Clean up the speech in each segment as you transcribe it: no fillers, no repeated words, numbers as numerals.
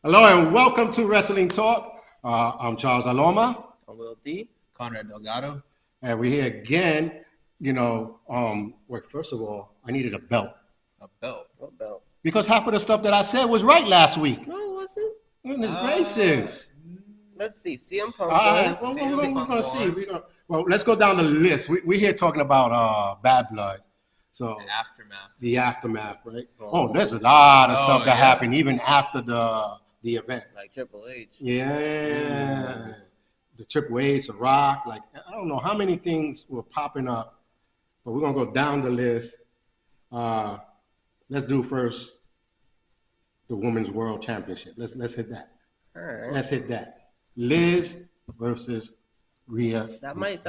Hello and welcome to Wrestling Talk. I'm Charles Laloma. I'm Will D. Conrad Delgado. And we're here again. First of all, I needed a belt. A belt? What belt? Because half of the stuff that I said was right last week. No, it wasn't. Goodness gracious. Let's see. CM Punk. All right, we're going to see. Well, let's go down the list. We're here talking about Bad Blood. So The aftermath. The aftermath, right? Oh, there's a lot of stuff that happened even after the event. Like Triple H. Yeah. The Triple H, The Rock, like I don't know how many things were popping up, but we're gonna go down the list. Let's do first the Women's World Championship. Let's hit that. All right. Let's hit that. Liz versus Rhea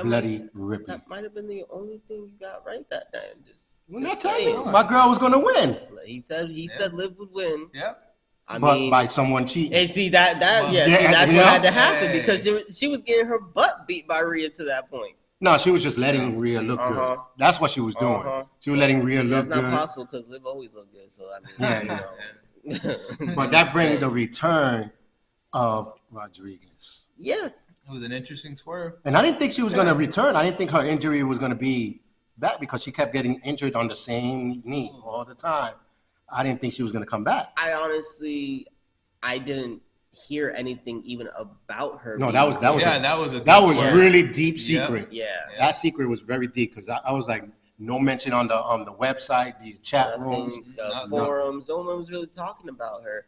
Bloody Ripley. That might have been the only thing you got right that time. When I tell you, my girl was gonna win. He said Liv would win. Yep. But by someone cheating. And see that's what had to happen because she was getting her butt beat by Rhea to that point. No, she was just letting Rhea look good. That's what she was doing. She was letting Rhea look good. That's not possible because Liv always looked good. So I mean, But that brings the return of Rodriguez. Yeah. It was an interesting swerve. And I didn't think she was going to return. I didn't think her injury was going to be back because she kept getting injured on the same knee all the time. I didn't think she was going to come back. I didn't hear anything even about her. No, that was a really deep secret. Yeah. That secret was very deep because I was like, no mention on the website, the chat rooms, the forums. No one was really talking about her.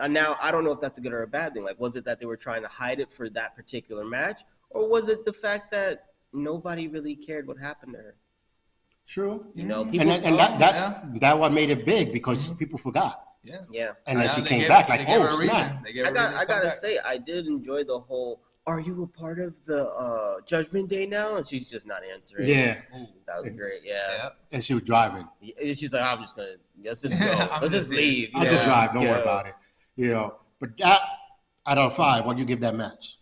Now, I don't know if that's a good or a bad thing. Like, was it that they were trying to hide it for that particular match? Or was it the fact that nobody really cared what happened to her? True. People, that what made it big because people forgot. Yeah. And then she came back like, oh, snap. I gotta say, I did enjoy the whole, are you a part of the Judgment Day now? And she's just not answering. Yeah. That was great, yeah. And she was driving. She's like, let's just go. Let's just leave. I'll just drive, don't worry about it. But that, out of 5, what do you give that match?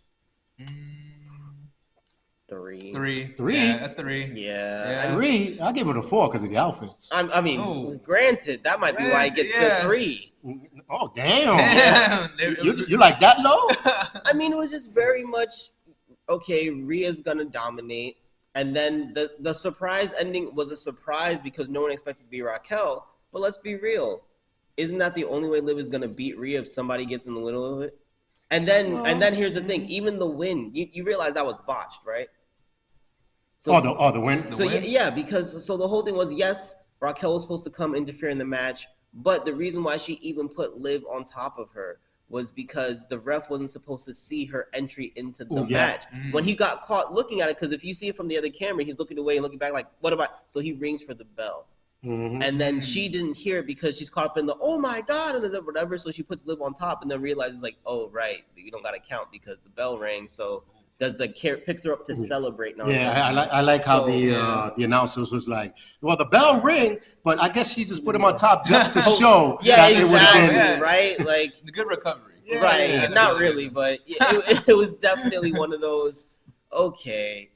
3. 3. 3? Yeah, a 3. Yeah. 3? I'll give it a 4 because of the outfits. Granted, that might be why it gets to 3. Oh, damn. You like that low? I mean, it was just very much, okay, Rhea's going to dominate. And then the surprise ending was a surprise because no one expected to be Raquel. But let's be real. Isn't that the only way Liv is going to beat Rhea if somebody gets in the middle of it? And then here's the thing. Even the win, you realize that was botched, right? So, the win? Because the whole thing was, yes, Raquel was supposed to come interfere in the match, but the reason why she even put Liv on top of her was because the ref wasn't supposed to see her entry into the match. Mm-hmm. When he got caught looking at it, because if you see it from the other camera, he's looking away and looking back like, what am I? So he rings for the bell. Mm-hmm. And then she didn't hear it because she's caught up in the, oh my God, and then whatever. So she puts Liv on top and then realizes like, oh, right, you don't got to count because the bell rang. So picks her up to celebrate. I like how the announcers was like, well, the bell ring, but I guess she just put him on top just to show that it would have been right, like the good recovery. Not really, but it was definitely one of those. Okay,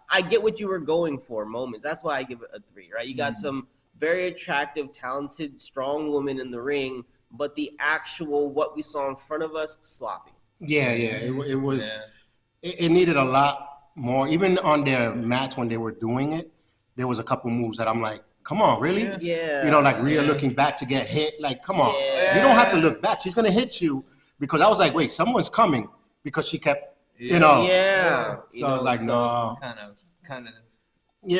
I get what you were going for moments. That's why I give it a 3. Right, you got some very attractive, talented, strong women in the ring, but the actual what we saw in front of us sloppy. It was. Yeah. It needed a lot more. Even on their match when they were doing it, there was a couple moves that I'm like, come on, really? Yeah. Like Rhea looking back to get hit. Like, come on. Yeah. You don't have to look back. She's going to hit you. Because I was like, wait, someone's coming. Because she kept, Yeah. So I was like, no. Kind of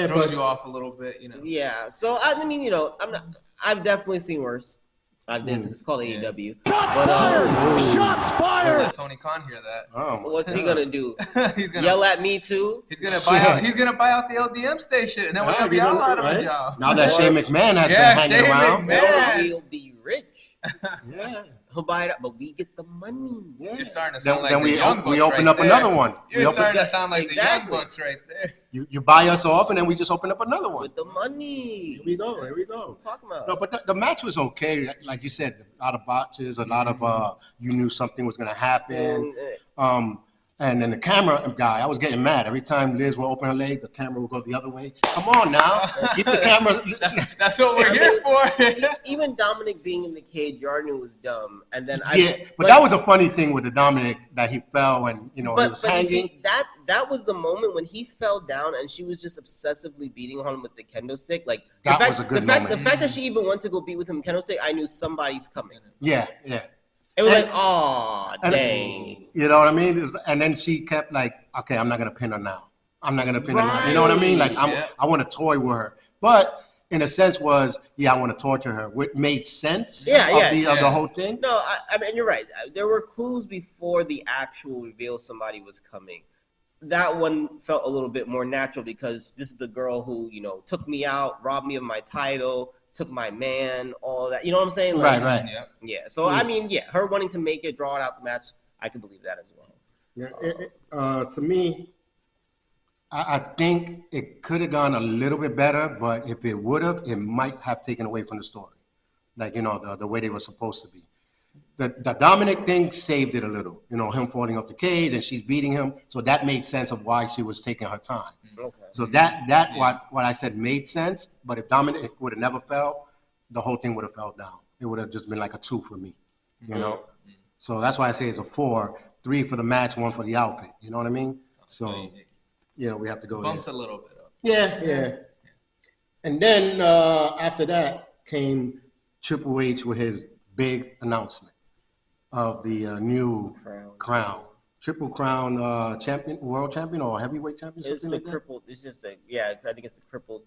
throws you off a little bit, Yeah. So, I mean, I've definitely seen worse. It's called AEW. Shots fired! Let Tony Khan hear that. What's he gonna do? He's gonna yell at me too. He's gonna buy out. He's gonna buy out the LDM station, and then we're gonna be all out of a job. Now that Shane McMahon has been hanging around, he'll be rich. He'll buy it up, but we get the money. You're starting to sound like then the Young Bucks we open right up there. Another one. You're starting to sound like the Young Bucks right there. You buy us off, and then we just open up another one. With the money. Here we go. What are you talking about? No, but the match was okay. Like you said, a lot of botches, a lot of you knew something was going to happen. And then the camera guy, I was getting mad. Every time Liz will open her leg, the camera will go the other way. Come on now. Keep the camera. That's what we're here for. Even Dominic being in the cage, you already knew was dumb. And then but that was a funny thing with the Dominic that he fell and, he was hanging. You see, that was the moment when he fell down and she was just obsessively beating on him with the kendo stick. Like that was a good moment. The fact that she even went to go beat with him kendo stick, I knew somebody's coming. Yeah. It was like, oh, dang. You know what I mean? And then she kept like, okay, I'm not going to pin her now. I'm not going to pin her now. You know what I mean? Like, I want to toy with her. But in a sense I want to torture her. It made sense of the whole thing. No, I mean, you're right. There were clues before the actual reveal somebody was coming. That one felt a little bit more natural because this is the girl who, took me out, robbed me of my title, took my man, all that. You know what I'm saying? Like, right. Yeah. So, I mean, her wanting to make it, draw it out the match, I can believe that as well. Yeah. To me, I think it could have gone a little bit better, but if it would have, it might have taken away from the story. Like, the way they were supposed to be. The Dominic thing saved it a little. Him falling up the cage and she's beating him. So that made sense of why she was taking her time. Okay. So what I said made sense. But if Dominic would have never fell, the whole thing would have fell down. It would have just been like a 2 for me. So that's why I say it's a 4, 3 for the match, 1 for the outfit. You know what I mean? So we have to go bumps there. A little bit up. Yeah. And then after that came Triple H with his big announcement of the new crown. Triple Crown champion, world champion, or heavyweight champion? It's the like crippled. It's just I think it's the crippled.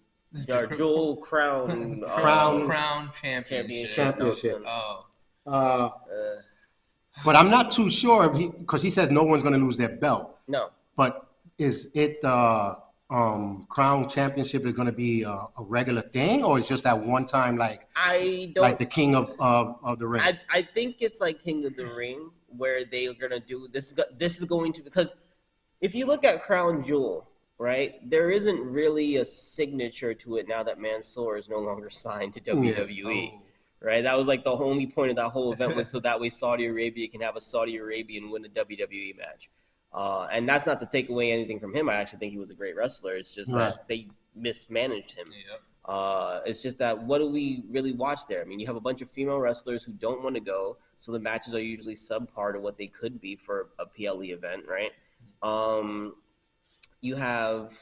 Jewel Crown. Crown Championship. But I'm not too sure because he says no one's going to lose their belt. No. But is it the Crown Championship is going to be a regular thing, or it's just that one time like the King of the Ring? I think it's like King of the Ring where they're going to do this. This is going to because if you look at Crown Jewel, right, there isn't really a signature to it now that Mansoor is no longer signed to WWE. Right, that was like the only point of that whole event was so that way Saudi Arabia can have a Saudi Arabian win a WWE match. And that's not to take away anything from him. I actually think he was a great wrestler. It's just that they mismanaged him. It's just that what do we really watch there? I mean, you have a bunch of female wrestlers who don't want to go, so the matches are usually subpar to what they could be for a PLE event, right? You have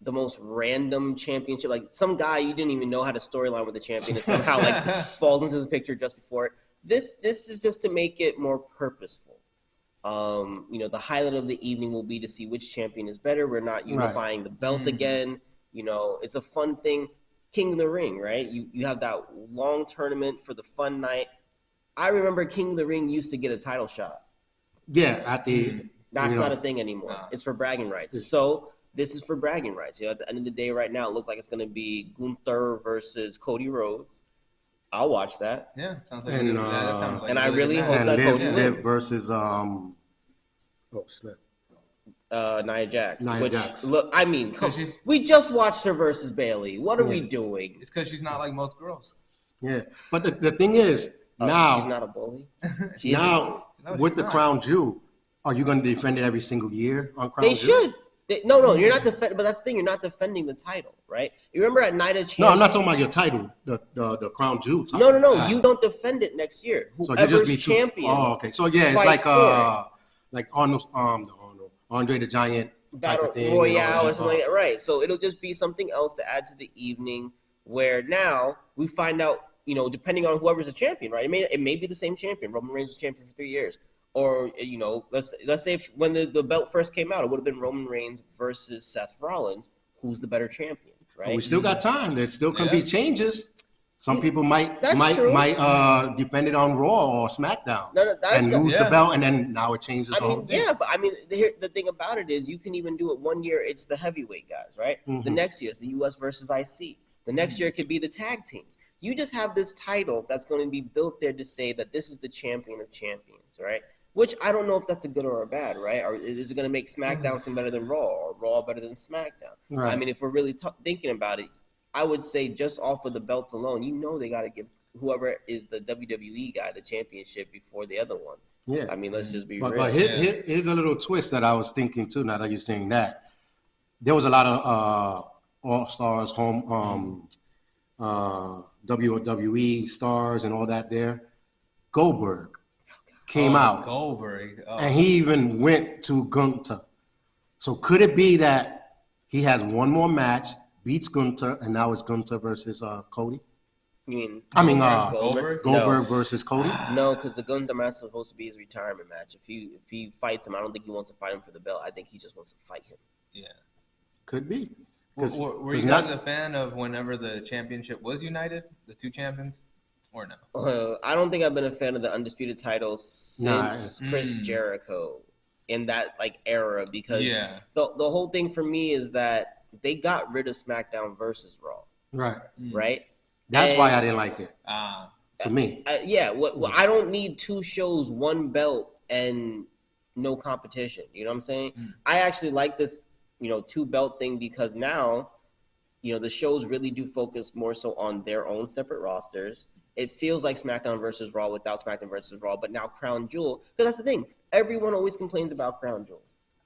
the most random championship, like some guy you didn't even know had a storyline with the champion and somehow like falls into the picture just before it. This is just to make it more purposeful. The highlight of the evening will be to see which champion is better. We're not unifying the belt again. It's a fun thing. King of the Ring, right? You have that long tournament for the fun night. I remember King of the Ring used to get a title shot. Yeah, at the that's not a thing anymore. It's for bragging rights. So this is for bragging rights. At the end of the day, right now, it looks like it's going to be Gunther versus Cody Rhodes. I'll watch that. Yeah, sounds like that sounds like and I really hope that Liv, Cody wins. Versus Nia Jax. Jax. Look, I mean, we just watched her versus Bayley. What are we doing? It's because she's not like most girls. Yeah, but the thing is now she's not a bully. With the Crown Jewel, are you going to defend it every single year on Crown Jewel? They should. No, you're not defending. But that's the thing. You're not defending the title, right? You remember at Night of Champions? No, I'm not talking about your title, the Crown Jewel title. No. You don't defend it next year. Whoever's champion. Oh, okay. So yeah, it's like Andre the Giant Battle Royale or something like that, right? So it'll just be something else to add to the evening. Where now we find out, depending on whoever's the champion, right? It may be the same champion. Roman Reigns was champion for 3 years. Or, let's say when the belt first came out, it would have been Roman Reigns versus Seth Rollins. Who's the better champion, right? But we still got time. There still can be changes. Some people might defend it on Raw or SmackDown and lose the belt, and then now it changes. But the thing about it is you can even do it 1 year. It's the heavyweight guys, right? Mm-hmm. The next year it's the US versus IC. The next year it could be the tag teams. You just have this title that's going to be built there to say that this is the champion of champions, right? Which I don't know if that's a good or a bad, right? Or is it going to make SmackDown seem better than Raw or Raw better than SmackDown? Right. I mean, if we're really thinking about it, I would say just off of the belts alone, they got to give whoever is the WWE guy the championship before the other one. Yeah. I mean, let's just be But, real. but here's a little twist that I was thinking too. Now that you're saying that, there was a lot of All Stars, WWE stars, and all that there. Goldberg came out, Goldberg. Oh. and he even went to Gunther. So could it be that he has one more match, beats Gunther, and now it's Gunther versus Cody? You mean? Goldberg? Goldberg versus Cody? No, because the Gunther match is supposed to be his retirement match. If he fights him, I don't think he wants to fight him for the belt. I think he just wants to fight him. Yeah. Could be. Were you guys a fan of whenever the championship was united, the two champions, or no? I don't think I've been a fan of the undisputed title since Chris Jericho in that like era, because the whole thing for me is that they got rid of SmackDown versus Raw. Right. Right. That's why I didn't like it. To me. I don't need two shows, one belt, and no competition. You know what I'm saying? I actually like this, two belt thing, because now, the shows really do focus more so on their own separate rosters. It feels like SmackDown versus Raw without SmackDown versus Raw, but now Crown Jewel, because that's the thing. Everyone always complains about Crown Jewel,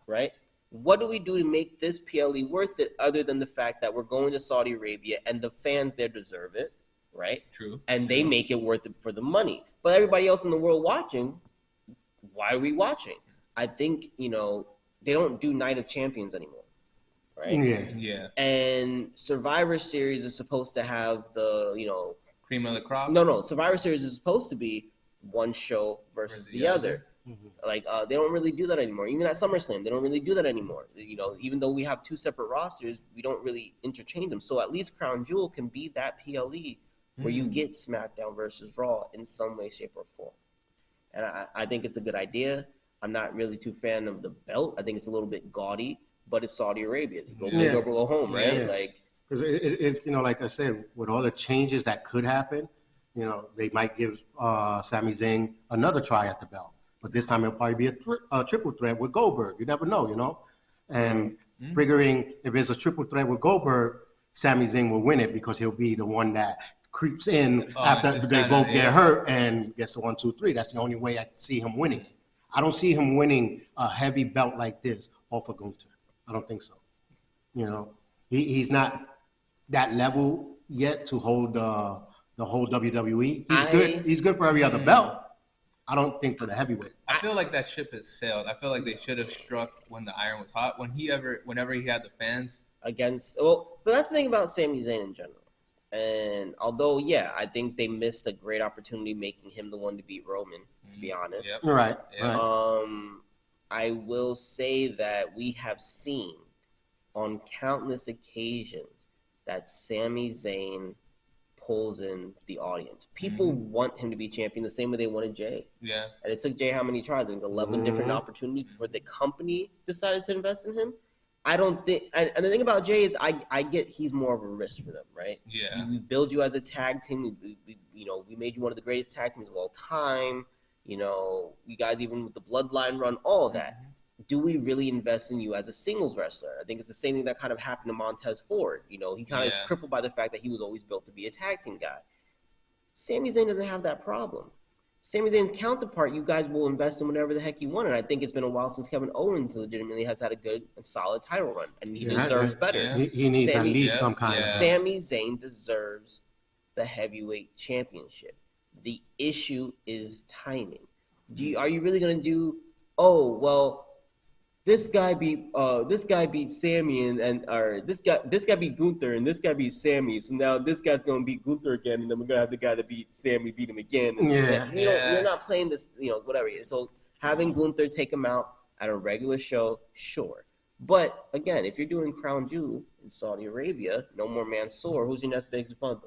right? What do we do to make this PLE worth it, other than the fact that we're going to Saudi Arabia and the fans there deserve it, right? True. And they make it worth it for the money. But everybody else in the world watching, why are we watching? I think, they don't do Night of Champions anymore. Right? Yeah. And Survivor Series is supposed to have the, cream of the crop? No. Survivor Series is supposed to be one show versus the other. Mm-hmm. Like, they don't really do that anymore. Even at SummerSlam, they don't really do that anymore. Even though we have two separate rosters, we don't really interchange them. So at least Crown Jewel can be that PLE where you get SmackDown versus Raw in some way, shape, or form. And I think it's a good idea. I'm not really too fan of the belt. I think it's a little bit gaudy. But it's Saudi Arabia. Go home, right? Yeah. Like, because it's like I said, with all the changes that could happen, they might give Sami Zayn another try at the belt, but this time it'll probably be a triple threat with Goldberg. You never know, And figuring if it's a triple threat with Goldberg, Sami Zayn will win it because he'll be the one that creeps in after they both get hurt and gets the 1, 2, 3. That's the only way I see him winning. I don't see him winning a heavy belt like this off of Gunther. I don't think so. He's not that level yet to hold the whole WWE. He's good for every other belt. I don't think for the heavyweight. I feel like that ship has sailed. I feel like they should have struck when the iron was hot. Whenever he had the fans against. Well, but that's the thing about Sami Zayn in general. And although, I think they missed a great opportunity making him the one to beat Roman. To be honest, Right. I will say that we have seen on countless occasions that Sami Zayn pulls in the audience. People want him to be champion the same way they wanted Jay. Yeah. And it took Jay how many tries? I think 11 different opportunities before the company decided to invest in him. I don't think – and the thing about Jay is I get he's more of a risk for them, right? Yeah. We build you as a tag team. We made you one of the greatest tag teams of all time. You guys, even with the Bloodline run, all of that. Do we really invest in you as a singles wrestler? I think it's the same thing that kind of happened to Montez Ford. He kind of is crippled by the fact that he was always built to be a tag team guy. Sami Zayn doesn't have that problem. Sami Zayn's counterpart, you guys will invest in whatever the heck you want. And I think it's been a while since Kevin Owens legitimately has had a good and solid title run. And he deserves better. Yeah. He needs at least some kind of... Sami Zayn deserves the heavyweight championship. The issue is timing. Are you really going to do, this guy beat Sammy or this guy beat Gunther and this guy beat Sammy, so now this guy's gonna beat Gunther again, and then we're gonna have the guy that beat Sammy beat him again. You're not playing this, whatever. So having Gunther take him out at a regular show, sure. But again, if you're doing Crown Jewel in Saudi Arabia, no more Mansoor, who's your next biggest opponent?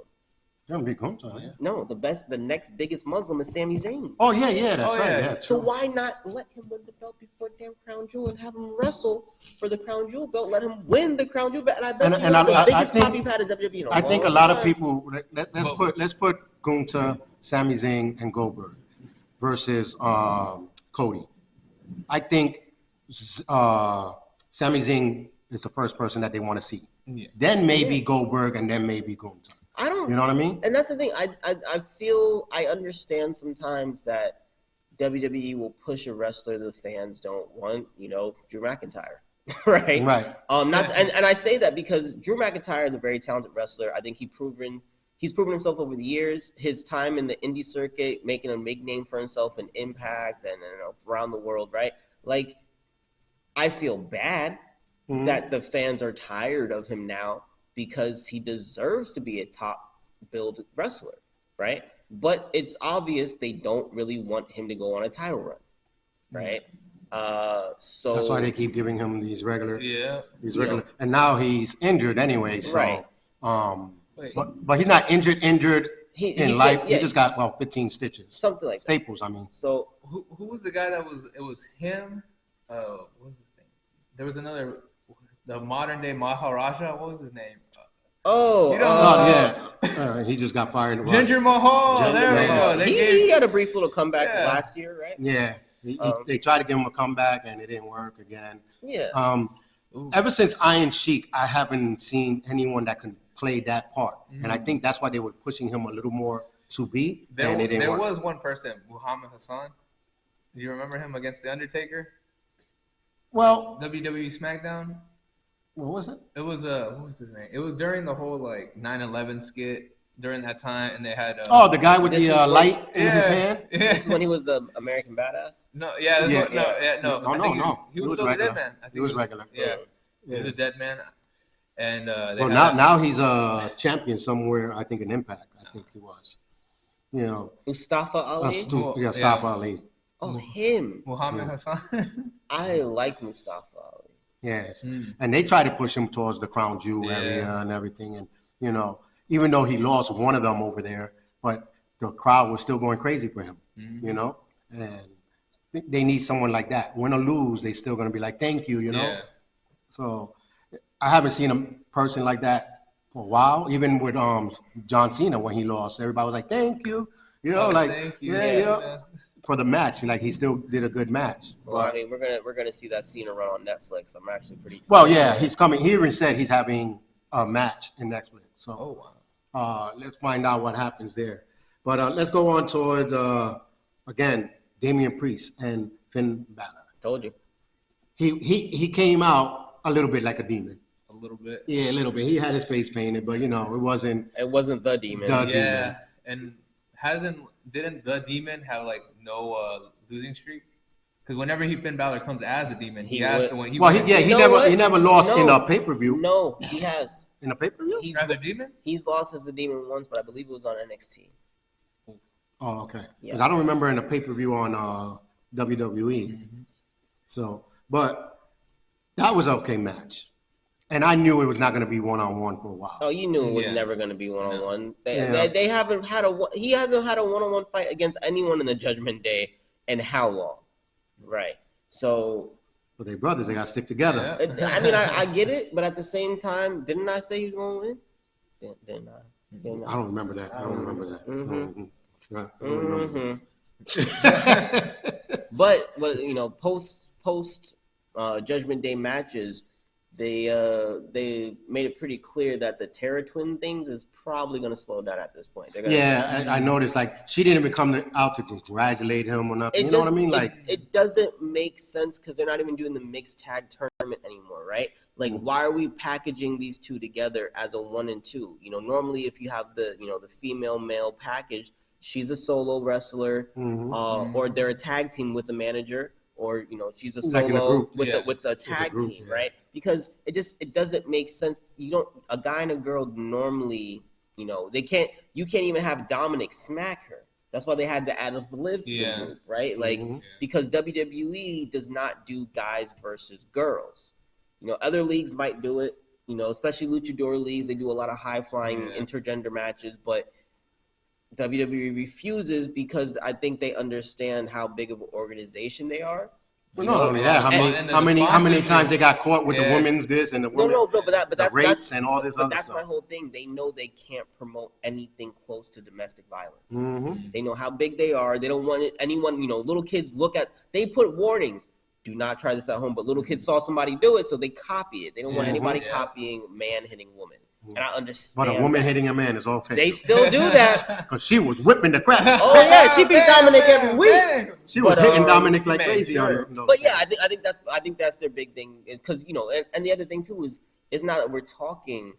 Gonna be Gunther. Yeah. No, the next biggest Muslim is Sami Zayn. Oh yeah, that's right. Yeah, so why not let him win the belt before damn Crown Jewel and have him wrestle for the Crown Jewel belt? Let him win the Crown Jewel belt, and I bet he's the biggest pop you've had in WWE. I think a lot of people. Let's put Gunther, Sami Zayn, and Goldberg versus Cody. I think Sami Zayn is the first person that they want to see. Yeah. Then maybe Goldberg, and then maybe Gunther. You know what I mean? And that's the thing. I feel I understand sometimes that WWE will push a wrestler the fans don't want, Drew McIntyre, right? Right. And I say that because Drew McIntyre is a very talented wrestler. I think he's proven himself over the years. His time in the indie circuit, making a big name for himself in Impact and around the world, right? Like, I feel bad that the fans are tired of him now because he deserves to be a top billed wrestler, right? But it's obvious they don't really want him to go on a title run, right? So that's why they keep giving him these regular, and now he's injured anyway. So, right. But he's not injured in life. He just got 15 stitches, something like staples. That. I mean, so who was the guy that was? It was him. What was his name? There was another, the modern day Maharaja. What was his name? He just got fired. Jinder Mahal. There we go. He had a brief little comeback last year, right? Yeah. They tried to give him a comeback and it didn't work again. Yeah. Ever since Iron Sheik, I haven't seen anyone that can play that part, and I think that's why they were pushing him a little more to be. And it didn't there work. was one person, Muhammad Hassan. Do you remember him against the Undertaker? Well, WWE SmackDown. What was it? It was what was his name? It was during the whole 9/11 skit during that time, and they had the guy with the light in his hand. Yeah. This is when he was the American Badass. No, No. He was still a dead man. I think he was regular. Yeah, he was a dead man. And now he's a champion somewhere. I think in Impact. I think he was. Mustafa Ali. Mustafa Ali. Oh, him. Muhammad Hassan. I like Mustafa Ali. Yes, and they try to push him towards the Crown Jewel area and everything, and even though he lost one of them over there, but the crowd was still going crazy for him, and they need someone like that. Win or lose, they still going to be like, thank you, Yeah. So I haven't seen a person like that for a while. Even with John Cena when he lost, everybody was like, thank you, thank you. For the match, he still did a good match. Well, I mean, we're gonna see that Cena run on Netflix. I'm actually pretty excited. Well, yeah, he's coming. He even said he's having a match in Netflix. So, let's find out what happens there. But let's go on towards again Damian Priest and Finn Balor. Told you. He came out a little bit like a demon. A little bit. Yeah, a little bit. He had his face painted, but it wasn't. It wasn't the demon. Yeah, and didn't the demon have no losing streak? Because whenever Finn Balor comes as a demon, he has to win. He never lost in a pay-per-view. No, he has. In a pay-per-view? As a demon? He's lost as the demon once, but I believe it was on NXT. Oh, okay. Because Yeah. I don't remember in a pay-per-view on WWE. So, but that was an okay match. And I knew it was not going to be one-on-one for a while. Oh, you knew it was never going to be one-on-one. They haven't had he hasn't had a one-on-one fight against anyone in the Judgment Day in how long? Right. So. But they brothers, they got to stick together. Yeah. I mean, I get it, but at the same time, didn't I say he was going to win? Didn't I? I don't remember that. I don't remember that. I don't remember. But post Judgment Day matches, they made it pretty clear that the Terra Twin things is probably going to slow down at this point. I noticed she didn't even come out to congratulate him or nothing. What I mean? It doesn't make sense because they're not even doing the mixed tag tournament anymore, right? Why are we packaging these two together as a 1 and 2? Normally if you have the the female male package, she's a solo wrestler, or they're a tag team with a manager. Or she's a solo with a tag team, right? Because it doesn't make sense. A guy and a girl normally, you can't even have Dominic smack her. That's why they had to add a Liv to the group, right? Because WWE does not do guys versus girls. Other leagues might do it. Especially luchador leagues, they do a lot of high flying intergender matches, but WWE refuses because I think they understand how big of an organization they are. Well, not only that, how many times they got caught with the women's this and the women, the rapes and all this other stuff. That's my whole thing. They know they can't promote anything close to domestic violence. They know how big they are. They don't want anyone, little kids they put warnings. Do not try this at home. But little kids saw somebody do it, so they copy it. They don't want anybody copying man hitting woman. and I understand. But a woman hitting a man is okay. They still do that. Because she was whipping the crap. Oh yeah, she beat Dominic every week. She was hitting Dominic like man, crazy. sure. But yeah, I think that's their big thing, because and the other thing too is it's not that we're talking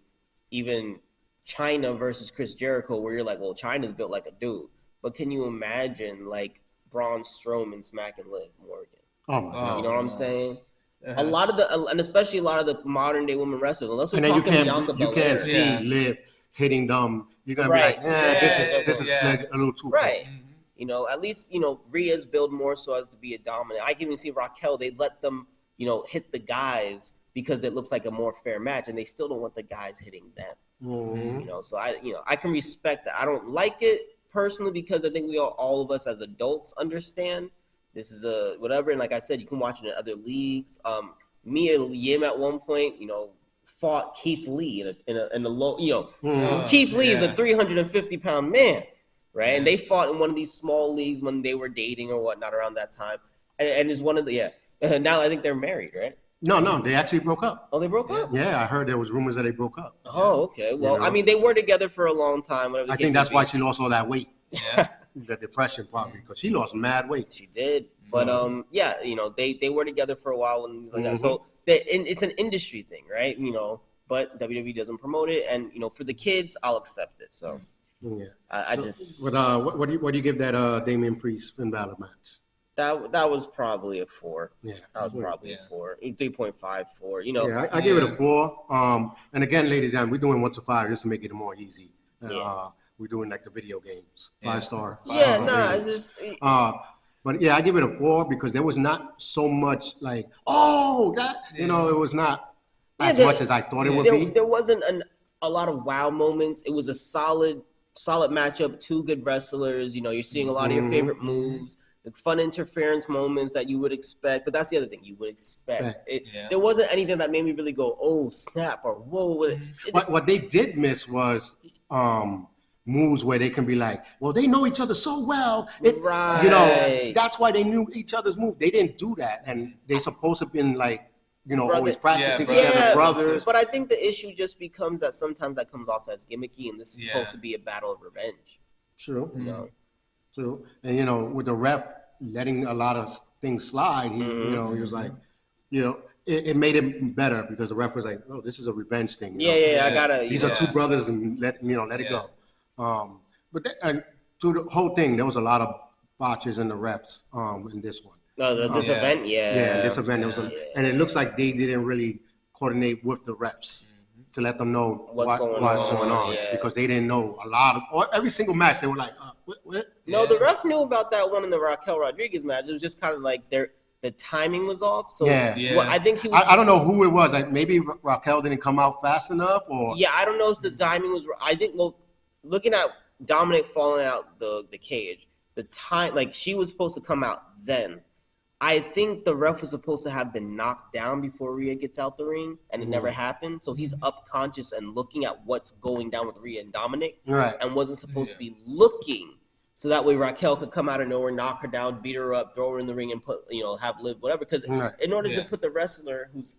even China versus Chris Jericho, where you're like, well, China's built like a dude, but can you imagine like Braun Strowman smacking Liv Morgan? Oh my God. You know what I'm saying? A lot of and especially a lot of the modern day women wrestlers, unless we're And then talking you can't see Liv hitting them. You're gonna be like, this is a little too right. close. You know, at least Rhea's built more so as to be a dominant. I can even see Raquel. They let them hit the guys because it looks like a more fair match, and they still don't want the guys hitting them. So I can respect that. I don't like it personally because I think all of us as adults understand this is a whatever. And like I said, you can watch it in other leagues. Mia Yim at one point, fought Keith Lee in a low, Keith Lee is a 350-pound man, right? And they fought in one of these small leagues when they were dating or whatnot around that time. And is one of the now I think they're married, right? No, they actually broke up. Oh, they broke up? Yeah, I heard there was rumors that they broke up. Oh, okay. Well, I mean, they were together for a long time. I think that's why she lost all that weight. Yeah. The depression probably, because she lost mad weight. She did. But they were together for a while and like that. So it's an industry thing, right? But WWE doesn't promote it, and for the kids, I'll accept it. So Yeah. What What do you give that Damian Priest Finn Balor match? that was probably a 4. Yeah. That was probably a 4, 3.54. Yeah, I give it a 4. And again, ladies and gentlemen, we're doing 1 to 5 just to make it more easy. We're doing like the video games, 5-star. But yeah, I give it a 4 because there was not so much like, it was not as much as I thought it would be. There wasn't a lot of wow moments. It was a solid matchup, 2 good wrestlers. You're seeing a lot of your favorite moves, the fun interference moments that you would expect. But that's the other thing you would expect. There wasn't anything that made me really go, oh, snap, or whoa. What they did miss was moves where they can be like, well, they know each other so well. Right. That's why they knew each other's move. They didn't do that. And they supposed to have been like, always practicing together, brothers. But I think the issue just becomes that sometimes that comes off as gimmicky, and this is supposed to be a battle of revenge. True. True. And, with the ref letting a lot of things slide, he was like, it made it better because the ref was like, oh, this is a revenge thing. I gotta. These are 2 brothers, and let it go. But through the whole thing, there was a lot of botches in the refs in this one. No, this event, this event, and it looks like they didn't really coordinate with the refs to let them know what's going on because they didn't know every single match. They were like, what? No, the ref knew about that one in the Raquel Rodriguez match. It was just kind of like the timing was off. So I think he was. I don't know who it was. Like maybe Raquel didn't come out fast enough, or I don't know if the timing was. I think looking at Dominic falling out the cage, the time like she was supposed to come out then. I think the ref was supposed to have been knocked down before Rhea gets out the ring, and it never happened. So he's up conscious and looking at what's going down with Rhea and Dominic, and wasn't supposed to be looking. So that way Raquel could come out of nowhere, knock her down, beat her up, throw her in the ring, and have Liv whatever. Because in order to put the wrestler who's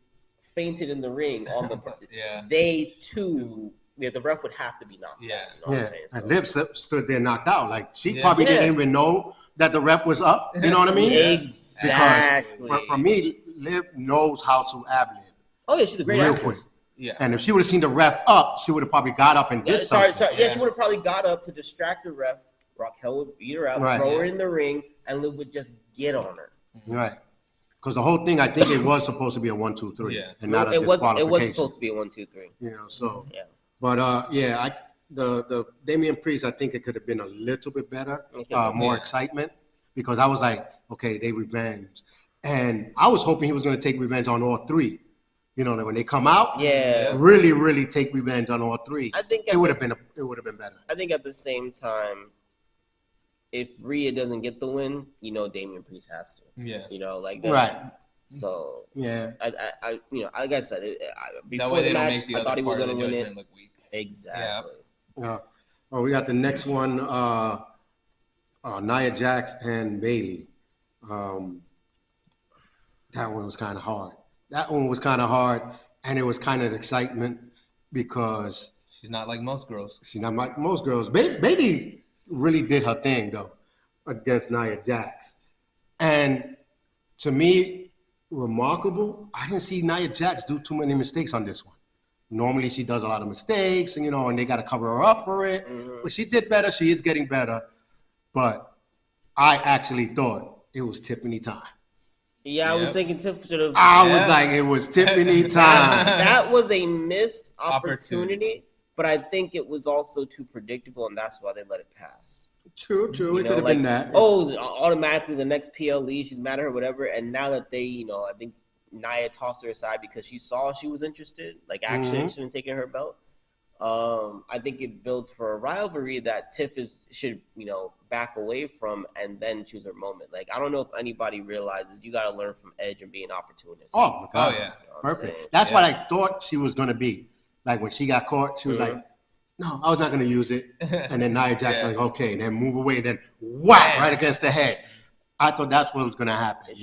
fainted in the ring on the, they too. The ref would have to be knocked out. You know what I'm saying? So. And Liv stood there knocked out. Like she probably didn't even know that the ref was up. You know what I mean? Exactly. Because for me, Liv knows how to ad-lib. Oh, yeah, she's a great actress. Quick. Yeah. And if she would have seen the ref up, she would have probably got up and did something. She would have probably got up to distract the ref. Raquel would beat her out, throw her in the ring, and Liv would just get on her. Right. Because the whole thing, I think it was supposed to be a 1, 2, 3, and not a disqualification. It was supposed to be a 1, 2, 3. So. Yeah. But the Damian Priest, I think it could have been a little bit better, more excitement, because I was like, okay, they revenge, and I was hoping he was going to take revenge on all 3. That when they come out, really, really take revenge on all 3. I think it would have been better. I think at the same time, if Rhea doesn't get the win, Damian Priest has to. That's, So I like I said, before the match, I thought he was going to win it. Look weak. Exactly. We got the next one, Nia Jax and Bayley. That one was kind of hard. And it was kind of excitement because She's not like most girls. She's not like most girls. Bailey really did her thing though against Nia Jax, and to me, remarkable. I didn't see Nia Jax do too many mistakes on this one. Normally, she does a lot of mistakes, and and they got to cover her up for it. Mm-hmm. But she did better. She is getting better. But I actually thought it was Tiffany time. Yeah, I was thinking Tiff should have. I was like, it was Tiffany time. That was a missed opportunity, but I think it was also too predictable, and that's why they let it pass. True. It could have been that. Oh, automatically the next PLE, she's mad at her, whatever. And now that they, I think Nia tossed her aside because she saw she was interested, like actually interested in taking her belt. I think it builds for a rivalry that Tiff should back away from and then choose her moment. Like, I don't know if anybody realizes you got to learn from Edge and be an opportunist. Oh my God. Yeah, Perfect. That's what I thought she was going to be. Like when she got caught, she was like, no, I was not going to use it. And then Nia Jax like, okay, and then move away, and then whack right against the head. I thought that's what was going to happen,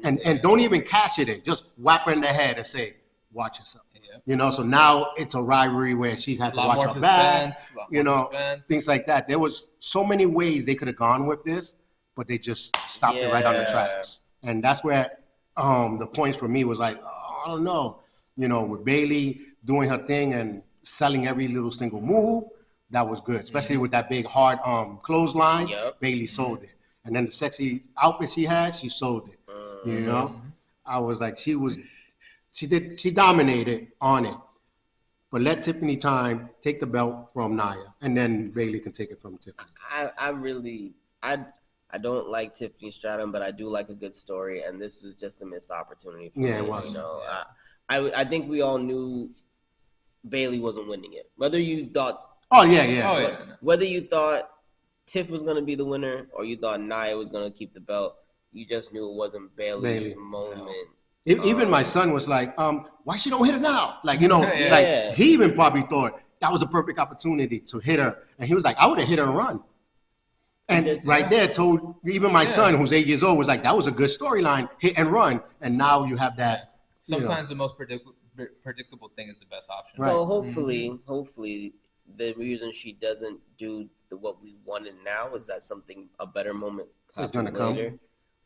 and don't even cash it in. Just whap her in the head and say, watch yourself. Yeah. So now it's a rivalry where she has to watch her back, things like that. There was so many ways they could have gone with this, but they just stopped it right on the tracks. And that's where the points for me was like, I don't know. With Bailey doing her thing and selling every little single move, that was good. Especially with that big hard clothesline, Bailey sold it. And then the sexy outfit she had, she sold it. I was like, she dominated on it. But let Tiffany time take the belt from Nia, and then Bailey can take it from Tiffany. I don't like Tiffany Stratton, but I do like a good story, and this was just a missed opportunity for me. It was. I think we all knew Bailey wasn't winning it. Whether you thought whether you thought Tiff was going to be the winner or you thought Nia was going to keep the belt, you just knew it wasn't Bailey's moment. Even my son was like, why she don't hit her now? Like, like he even probably thought that was a perfect opportunity to hit her. And he was like, I would have hit her and run. And right there told even my son, who's 8 years old, was like, that was a good storyline, hit and run. And now you have that. Sometimes the most predictable thing is the best option. So hopefully the reason she doesn't do what we wanted now is that a better moment is going to later.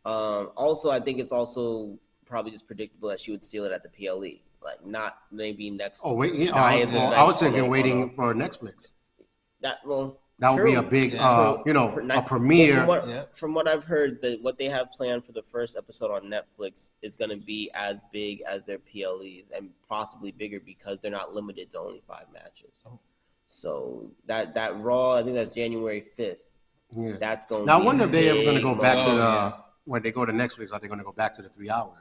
Also, I think it's also probably just predictable that she would steal it at the PLE, like not maybe next. Oh wait, I was thinking waiting for Netflix. That would be a big, a premiere. From what I've heard, what they have planned for the first episode on Netflix is going to be as big as their PLEs and possibly bigger because they're not limited to only 5 matches. So that Raw, I think that's January 5th. Yeah. That's going. Now I wonder if they're ever going to go back to when they go to Netflix. Are they going to go back to the 3 hours?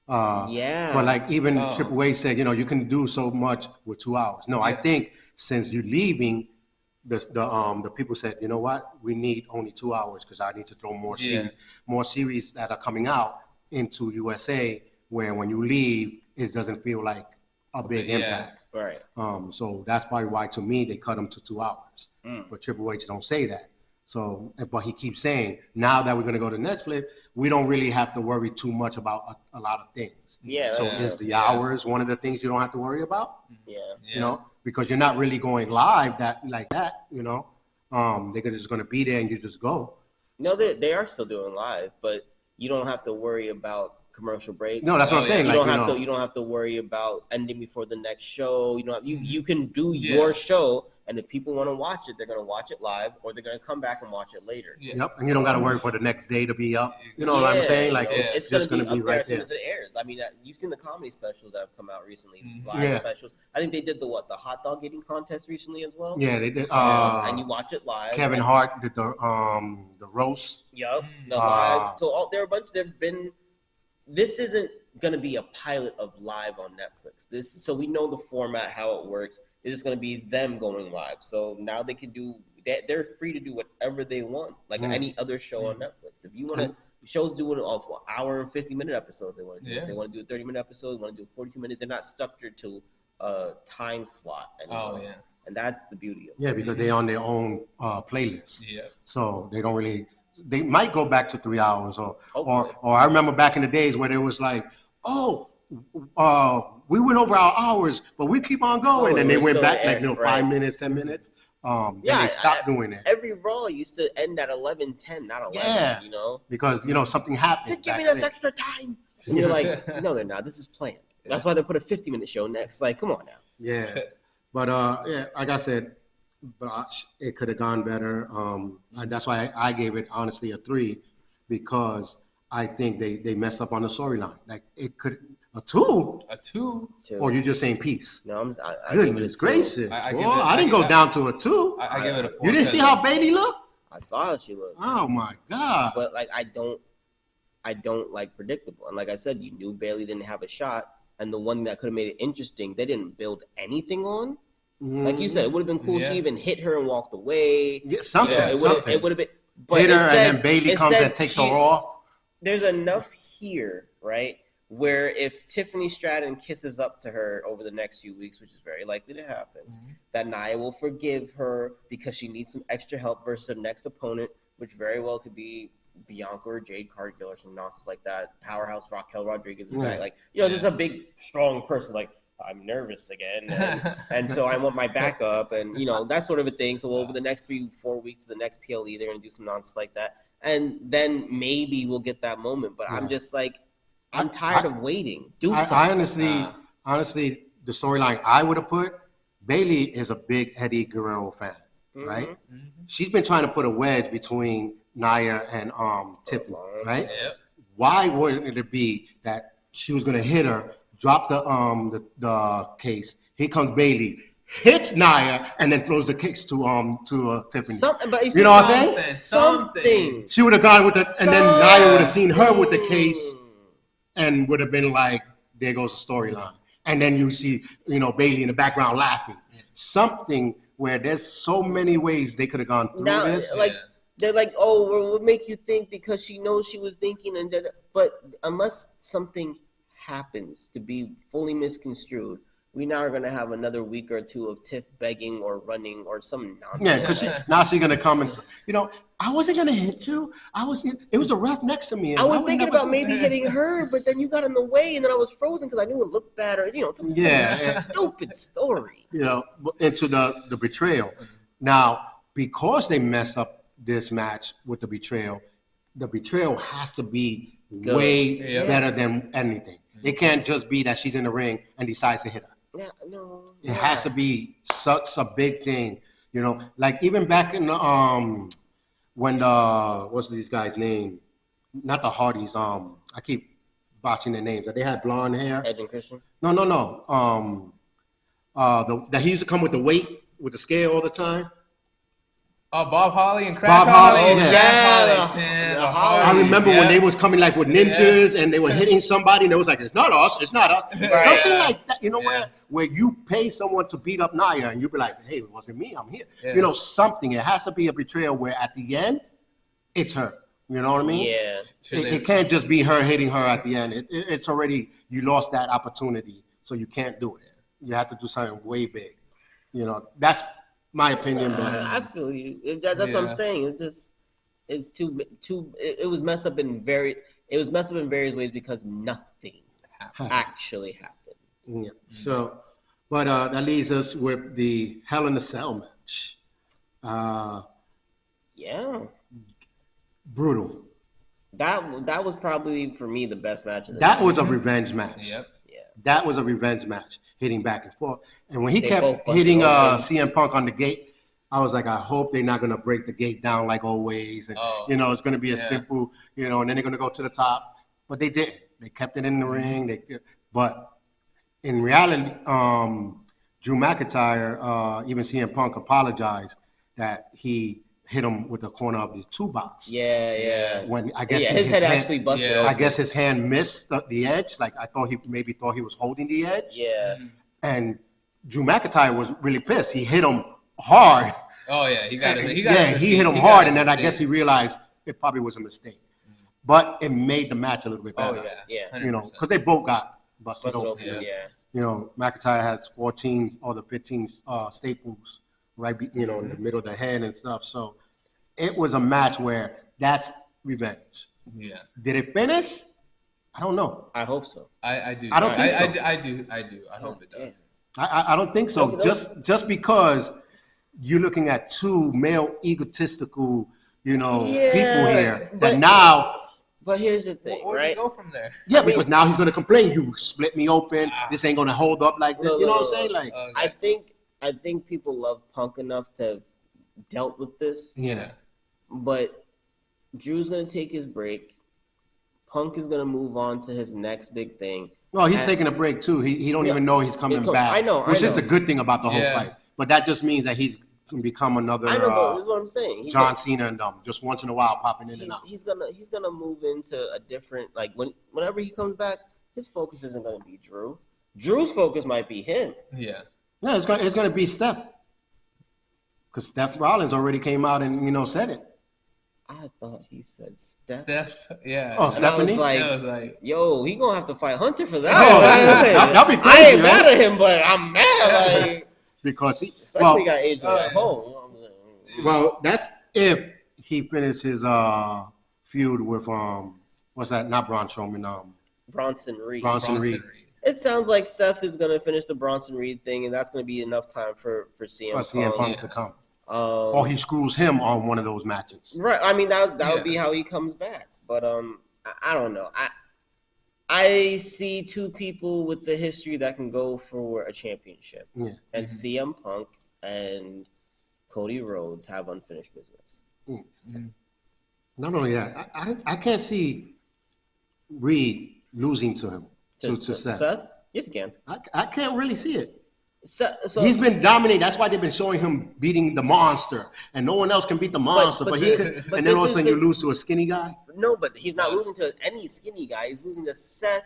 But like even Triple H said, you can do so much with 2 hours. No, I think since you're leaving, the people said, you know what, we need only 2 hours because I need to throw more series that are coming out into USA where when you leave, it doesn't feel like a big impact. Right. So that's probably why to me they cut them to 2 hours. But Triple H don't say that. So, but he keeps saying now that we're going to go to Netflix, we don't really have to worry too much about a lot of things. Yeah. So is the hours one of the things you don't have to worry about? Yeah. Because you're not really going live like that. They're just going to be there and you just go. No, they are still doing live, but you don't have to worry about commercial breaks. No, that's what I'm saying. You don't have to worry about ending before the next show. You can do your show, and if people want to watch it, they're going to watch it live, or they're going to come back and watch it later. Yep, and you don't got to worry for the next day to be up. You know what I'm saying? Like it's just going to be right there as soon as it airs. I mean, you've seen the comedy specials that have come out recently, live specials. I think they did the hot dog eating contest recently as well. Yeah, they did. And you watch it live. Kevin Hart did the roast. Yep, the live. So there are a bunch. There've been. This isn't going to be a pilot of live on Netflix. So we know the format, how it works. It's just going to be them going live. So now they can do. They're free to do whatever they want, like any other show on Netflix. If you want to, shows do it off hour and 50-minute episodes. They want to do. If they want to do a 30-minute episode. They want to do a 42-minute. They're not stuck to a time slot anymore. And that's the beauty of it. Yeah, because they're on their own playlist. Yeah. So they don't really. They might go back to 3 hours, or I remember back in the days where it was like, we went over our hours, but we keep on going. Oh, And they we're went still back there, like, 5 right. minutes, 10 minutes. Then Yeah, they stopped doing it. Every Raw used to end at 11:10, not 11. Yeah. You know, Because, something they're happened. giving That's us it. extra time. And you're like, no, they're not. This is planned. That's why they put a 50-minute show next. Like, come on now. Yeah. But, like I said, it could have gone better. That's why I gave it, honestly, a 3, because I think they messed up on the storyline. Like, it could, a 2? A 2. Or you're just saying peace? No, I give it a Goodness 2. gracious. I boy, give it- I didn't go down to a 2. I give it a 4. You didn't see how Bailey looked? I saw how she looked. Oh, my God. But like I don't like predictable. And like I said, you knew Bailey didn't have a shot. And the one that could have made it interesting, they didn't build anything on. Like you said, it would have been cool if she even hit her and walked away. Yeah, something. Yeah, It would have been. But Hit her, instead, and then Bailey comes and takes her off. There's enough here, right? Where if Tiffany Stratton kisses up to her over the next few weeks, which is very likely to happen, that Nia will forgive her because she needs some extra help versus her next opponent, which very well could be Bianca or Jade Cargill or some nonsense like that. Powerhouse Raquel Rodriguez is Right. like, this is a big, strong person. Like, I'm nervous again, and so I want my backup, and that sort of a thing. So over the next 3-4 weeks to the next PLE, they're gonna do some nonsense like that, and then maybe we'll get that moment. But I'm just like, I'm tired of waiting. Do something. I honestly, the storyline I would have put, Bailey is a big Eddie Guerrero fan, right? She's been trying to put a wedge between Nia and Tiffany, right? Yep. Why wouldn't it be that she was gonna hit her, drop the case? Here comes Bailey, hits Nia, and then throws the case to Tiffany. Something, but You know what I'm saying? Something. She would have gone with it, and then Nia would have seen her with the case, and would have been like, there goes the storyline. And then you see, Bailey in the background laughing. Something where there's so many ways they could have gone through Now, this. like, they're like, oh, well, what make you think because she knows she was thinking, but unless something happens to be fully misconstrued, we now are going to have another week or two of Tiff begging or running or some nonsense. Yeah, because now she's going to come and, I wasn't going to hit you. It was a ref next to me. I was thinking about maybe hitting her, but then you got in the way, and then I was frozen because I knew it looked bad, or some stupid story. Into the betrayal. Now, because they messed up this match with the betrayal has to be way better than anything. It can't just be that she's in the ring and decides to hit her. Yeah, no. It has to be such a big thing, like even back in the when what's these guys' name? Not the Hardys. I keep botching their names. They had blonde hair. Edge and Christian? No. That he used to come with the weight with the scale all the time. Oh, Bob Holly and Crash Bob Holly, Holly. yeah. I remember when they was coming like with ninjas and they were hitting somebody and it was like, it's not us. Something like that, where you pay someone to beat up Nia and you be like, hey, it wasn't me, I'm here. Yeah. Something. It has to be a betrayal where at the end, it's her. You know what I mean? Yeah. It can't just be her hitting her at the end. It's already, you lost that opportunity, so you can't do it. You have to do something way big. That's my opinion. I feel you. That's what I'm saying. It's too. It was messed up in various ways because nothing actually happened. Yeah. So, but that leaves us with the Hell in a Cell match. Yeah. Brutal. That was probably for me the best match of the That night. was a revenge match. Yep. That was a revenge match, hitting back and forth. And when he They kept both busted hitting open. CM Punk on the gate, I was like, I hope they're not going to break the gate down like always. And, it's going to be a simple, and then they're going to go to the top. But they didn't. They kept it in the ring. But in reality, Drew McIntyre, even CM Punk apologized that he hit him with the corner of the toolbox. Yeah. When I guess his head actually busted. Yeah. I guess his hand missed the edge. Like I thought he was holding the edge. Yeah. And Drew McIntyre was really pissed. He hit him hard. Oh yeah, he hit him hard, and then I guess he realized it probably was a mistake. But it made the match a little bit better. Oh yeah. 100%. Because they both got busted open. Yeah. McIntyre has 14 or the 15 staples right, in the middle of the head and stuff. So it was a match where that's revenge. Yeah. Did it finish? I don't know. I hope so. I do. I don't think so. I do. I hope it does. I don't think so. Just because you're looking at two male egotistical, people here that now. But here's the thing, Where do right? you go from there? Yeah, because now he's gonna complain. You split me open. This ain't gonna hold up like this. You know what I'm saying? Like, Okay. I think people love Punk enough to have dealt with this. yeah. But Drew's gonna take his break. Punk is gonna move on to his next big thing. Well, he's taking a break too. He don't even know he's coming back. I know, which is the good thing about the whole Yeah. fight. But that just means that he's gonna become another I know, but this is what I'm saying. John Cena and just once in a while popping in and out. He's gonna move into a different, like, whenever he comes back, his focus isn't gonna be Drew. Drew's focus might be him. Yeah. Yeah, it's gonna be Steph. Because Steph Rollins already came out and said it. I thought he said Steph. Steph, yeah. Oh, And I was Stephanie? like, I was like, yo, he gonna have to fight Hunter for that. Oh, that'll be crazy, I ain't right? mad at him, but I'm mad. Like, Because he especially got AJ at yeah. home. well, that's if he finishes his feud with what's that? Not Braun Strowman, Bronson Reed. Bronson Reed. It sounds like Seth is gonna finish the Bronson Reed thing, and that's gonna be enough time for CM For CM Punk. Punk to come. Um, Or he screws him on one of those matches. Right. I mean, that'll Yeah. be how he comes back. But I don't know. I see two people with the history that can go for a championship, Yeah. and CM Punk and Cody Rhodes have unfinished business. Not only that, I can't see Reed losing to him. To Seth. Seth? Yes, you can. I can't really see it. So He's been dominating. That's why they've been showing him beating the monster, and no one else can beat the monster. but But he this- could, but and then all of a this sudden is you the- lose to a skinny guy. no, but he's not losing to any skinny guy. He's losing to Seth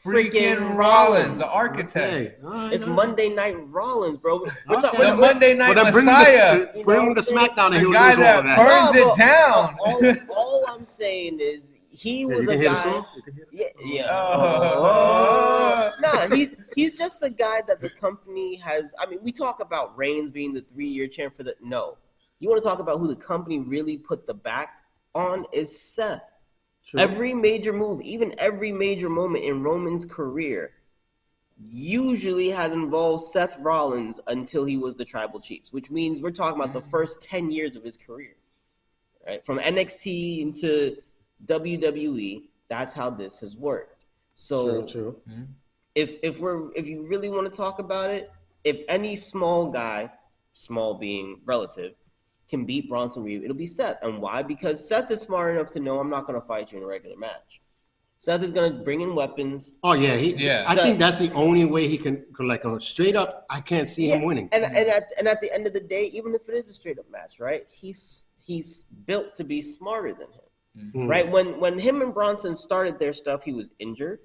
freaking Rollins, the architect. Okay, all right, It's all right. Monday Night Rollins, bro. We're Okay. talking The Monday Night Well, then bring Messiah. him You bring know him to what I'm saying? SmackDown, and The he'll guy lose all that of that. burns it down. All I'm saying is he was You can a hear the guy. song? You can hear it? Yeah. Oh. Nah, he's just the guy that the company has. I mean, we talk about Reigns being the 3-year champ for the. No, you want to talk about who the company really put the back on is Seth. True. Every major move, even every major moment in Roman's career, usually has involved Seth Rollins until he was the Tribal Chiefs, which means we're talking about the first 10 years of his career, right? From NXT into WWE, that's how this has worked. So True. if you really want to talk about it, if any small guy, small being relative, can beat Bronson Reed, it'll be Seth. And why? Because Seth is smart enough to know I'm not going to fight you in a regular match. Seth is going to bring in weapons. Oh yeah, Yeah. I think that's the only way he can like a straight up. I can't see him winning. And at the end of the day, even if it is a straight up match, right? He's built to be smarter than him. Mm. Right? When him and Bronson started their stuff, he was injured.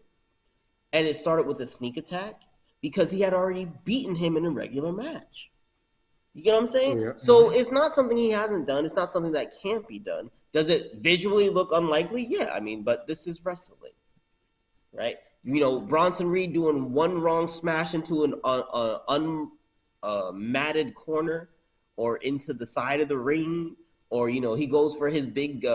And it started with a sneak attack because he had already beaten him in a regular match. You get what I'm saying? Yeah. So it's not something he hasn't done. It's not something that can't be done. Does it visually look unlikely? Yeah, I mean, but this is wrestling, right? You know, Bronson Reed doing one wrong smash into an matted corner or into the side of the ring, or, you know, he goes for his big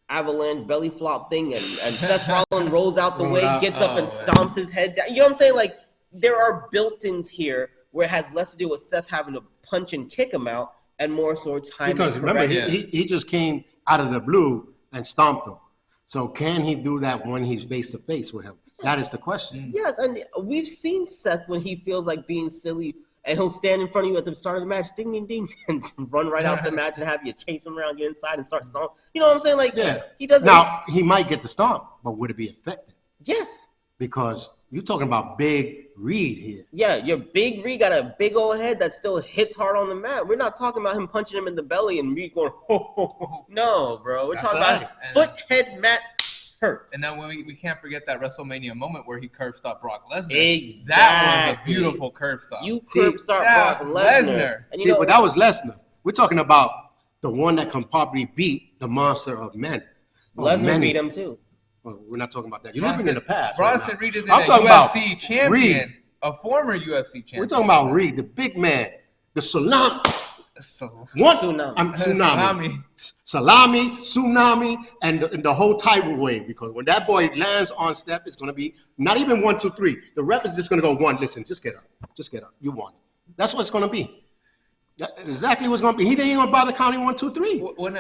avalanche belly flop thing, and Seth Rollins rolls out the way, gets up and stomps his head down. You know what I'm saying? Like, there are built-ins here where it has less to do with Seth having to punch and kick him out and more so time. Because remember, Yeah. he just came out of the blue and stomped him. So can he do that when he's face to face with him? That is the question. Yes, and we've seen Seth when he feels like being silly, and he'll stand in front of you at the start of the match, ding, ding, ding, and run right out the match and have you chase him around, get inside, and start stomping. You know what I'm saying? Like, Yeah. he doesn't. Now he might get the stomp, but would it be effective? Yes. Because you're talking about Big Reed here. Yeah, your Big Reed got a big old head that still hits hard on the mat. We're not talking about him punching him in the belly and Reed going, ho, ho, ho. No, bro. We're That's talking right. about foot, head, mat, hurts. And then when we can't forget that WrestleMania moment where he curb stopped Brock Lesnar. Exactly. That was a beautiful curb stop. You See, curb start yeah, Brock Lesnar. Lesnar. And you See, know, but that was Lesnar. We're talking about the one that can probably beat the monster of men. Lesnar beat him too. Well, we're not talking about that. You're living in the past. Bronson right now. Reed is I'm a talking about UFC champion, Reed. a former UFC champion. We're talking about Reed, the big man, the salam. So One, Tsunami. Tsunami. Salami, tsunami, and the whole tidal wave. Because when that boy lands on step, it's going to be not even 1, 2, 3. The rep is just going to go one. Listen, just get up. Just get up. You won. That's what it's going to be. That's exactly what's going to be. He didn't even bother counting 1, 2, 3. When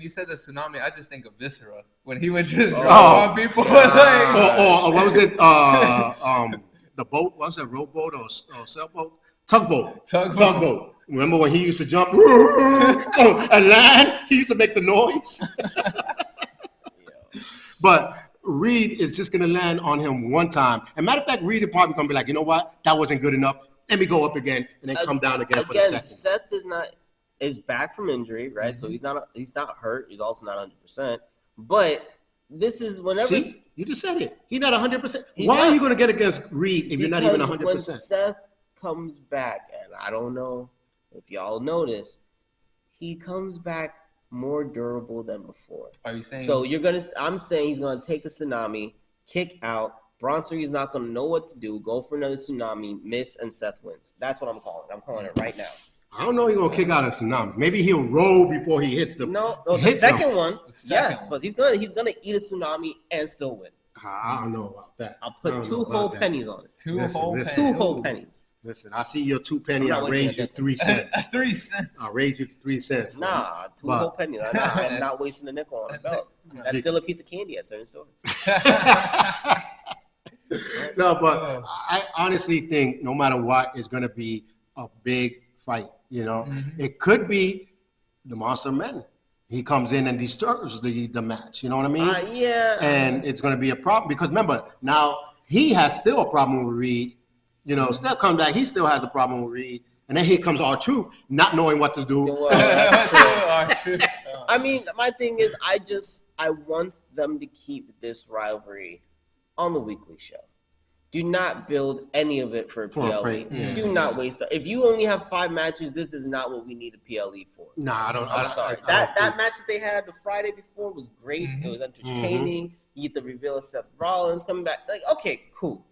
you said the tsunami, I just think of Viscera when he would just drop on people. Or what was it? The boat? What was it? Rowboat or sailboat? Tugboat. Remember when he used to jump and land? He used to make the noise. But Reed is just going to land on him one time. And matter of fact, Reed is probably going to be like, you know what? That wasn't good enough. Let me go up again and then come down again for the second. Seth is back from injury, right? So he's not hurt. He's also not 100%. But this is whenever. See, you just said it. He's not 100%. Why are you going to get against Reed if you're not even 100%? When Seth comes back, and I don't know if y'all notice, he comes back more durable than before. Are you saying? So I'm saying he's gonna take a tsunami, kick out. Bronson Reed's not gonna know what to do. Go for another tsunami, miss, and Seth wins. That's what I'm calling. I'm calling it right now. I don't know. He's gonna kick out a tsunami. Maybe he'll roll before he hits the. The second one, yes, but he's gonna eat a tsunami and still win. I don't know about that. I'll put 2 whole pennies on it. Two whole pennies. Listen, I see your 2 penny. I'll raise you 3 cents. 3 cents. I'll raise you 3 cents. Nah, 2 whole pennies. I'm not wasting a nickel on a belt. That's still a piece of candy at certain stores. No, but I honestly think no matter what, it's going to be a big fight. You know, it could be the Monster Men. He comes in and disturbs the match. You know what I mean? Yeah. And it's going to be a problem because remember, now he has still a problem with Reed. You know, Steph comes back, he still has a problem with Reed. And then here comes R-Truth, not knowing what to do. Well, I mean, my thing is, I want them to keep this rivalry on the weekly show. Do not build any of it for PLE. Do not waste it. If you only have 5 matches, this is not what we need a PLE for. Nah, I'm sorry. That match that they had the Friday before was great. It was entertaining. You get the reveal of Seth Rollins coming back. Like, okay, cool.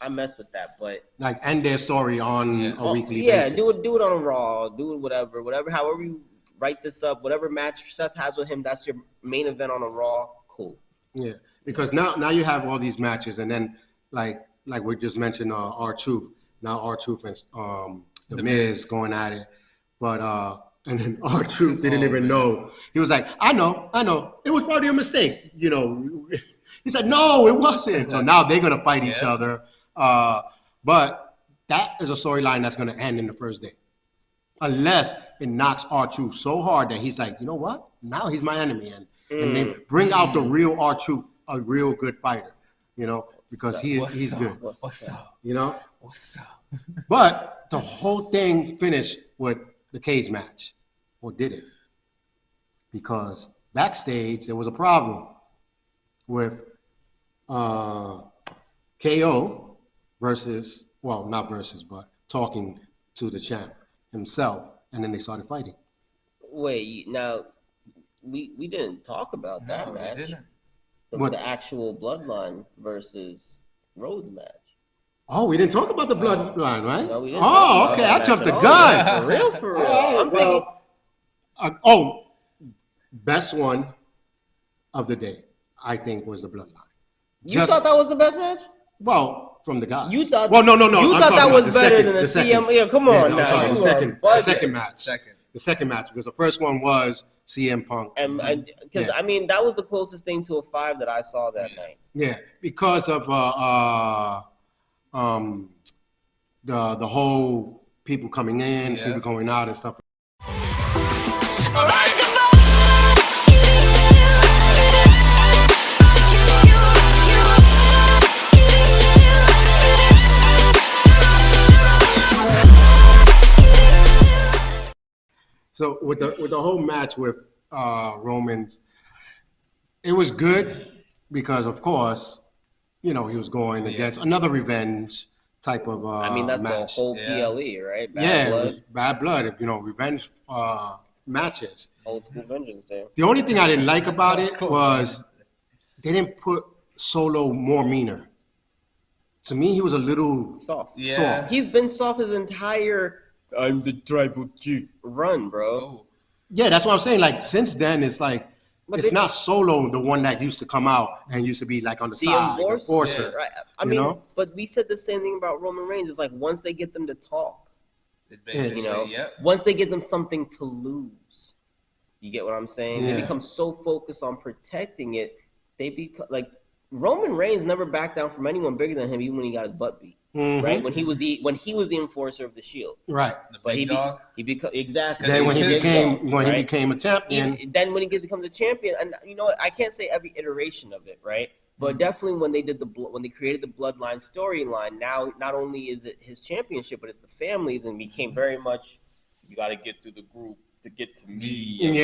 I messed with that, but like end their story on a weekly basis. Yeah, do it on a Raw, do it whatever, however you write this up, whatever match Seth has with him, that's your main event on a Raw. Cool. Yeah, because now you have all these matches, and then like we just mentioned, R-Truth. Now R-Truth and the Miz going at it, but and then R-Truth didn't even know. He was like, I know, it was probably a mistake, you know. He said, no, it wasn't. So now they're gonna fight each other. But that is a storyline that's going to end in the first day. Unless it knocks R-Truth so hard that he's like, you know what? Now he's my enemy. And they bring out the real R-Truth, a real good fighter, you know, because he's good. What's up? You know? What's up? But the whole thing finished with the cage match. Or did it? Because backstage, there was a problem with KO versus, well, not versus, but talking to the champ himself, and then they started fighting. Wait, now we didn't talk about that match. We didn't. The actual Bloodline versus Rhodes match. Oh, we didn't talk about the Bloodline, right? No, we didn't. Oh, okay, I jumped the gun. For real. I'm thinking. Best one of the day, I think, was the Bloodline. You thought that was the best match? Well, from the guys. You thought? Well, no. You thought that was better than the CM? Yeah, come on now. Sorry, the second match. The second match, because the first one was CM Punk. And because I mean, that was the closest thing to a 5 that I saw that night. Yeah, because of the whole people coming in, people going out and stuff. So with the whole match with Romans, it was good because, of course, you know, he was going against another revenge type of I mean, that's match. the whole PLE, right? It was bad blood. You know, revenge matches. Old school vengeance there. The only thing I didn't like about it was they didn't put Solo more meaner. To me, he was a little soft. Soft. He's been soft his entire I'm the tribal chief. Run, bro. Oh. Yeah, that's what I'm saying. Like since then, it's like But it's they- not Solo the one that used to come out and used to be like on the The side, the enforcer, enforcer. right? I you mean, know? but we said the same thing about Roman Reigns. It's like once they get them to talk, It basically, you know, yep. once they give them something to lose, you get what I'm saying? They Yeah. become so focused on protecting it, they become like Roman Reigns never backed down from anyone bigger than him, even when he got his butt beat. Mhm. Right when he was the enforcer of the Shield, Right. The but big dog. he become exactly. Then when he His became dog, right? a champion, Then when he becomes a champion, and you know what, I can't say every iteration of it, right? But definitely when they did when they created the Bloodline storyline, now not only is it his championship, but it's the families, and became very much you got to get through the group to get to me. Yeah, and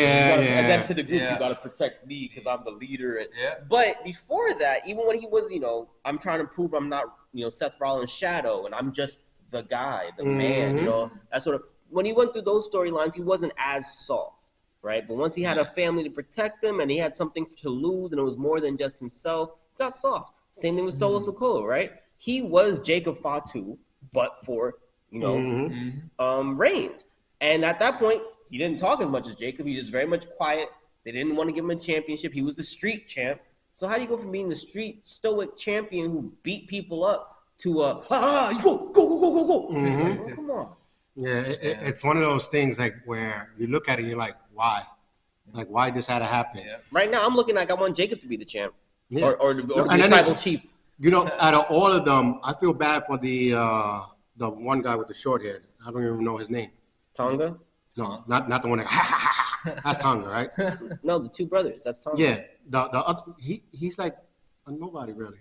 yeah. then to the group, Yeah. you got to protect me because I'm the leader. And, Yeah. But before that, even when he was, you know, I'm trying to prove I'm not, you know, Seth Rollins' shadow, and I'm just the guy, the man. You know, that sort of when he went through those storylines, he wasn't as soft, right? But once he had a family to protect him, and he had something to lose, and it was more than just himself, he got soft. Same thing with Solo Sikoa, right? He was Jacob Fatu, but for you know, Reigns, and at that point, he didn't talk as much as Jacob. He was very much quiet. They didn't want to give him a championship. He was the street champ. So how do you go from being the street stoic champion who beat people up to you go. Oh, come on. yeah, it's one of those things like where you look at it, and you're like, why? Like why this had to happen? Yeah. Right now, I'm looking like I want Jacob to be the champ, Yeah. or the And then tribal it's- chief. You know, out of all of them, I feel bad for the one guy with the short hair. I don't even know his name. Tonga? No, not the one that that's Tonga, right? No, the two brothers. That's Tonga. Yeah, the other he's like a nobody really,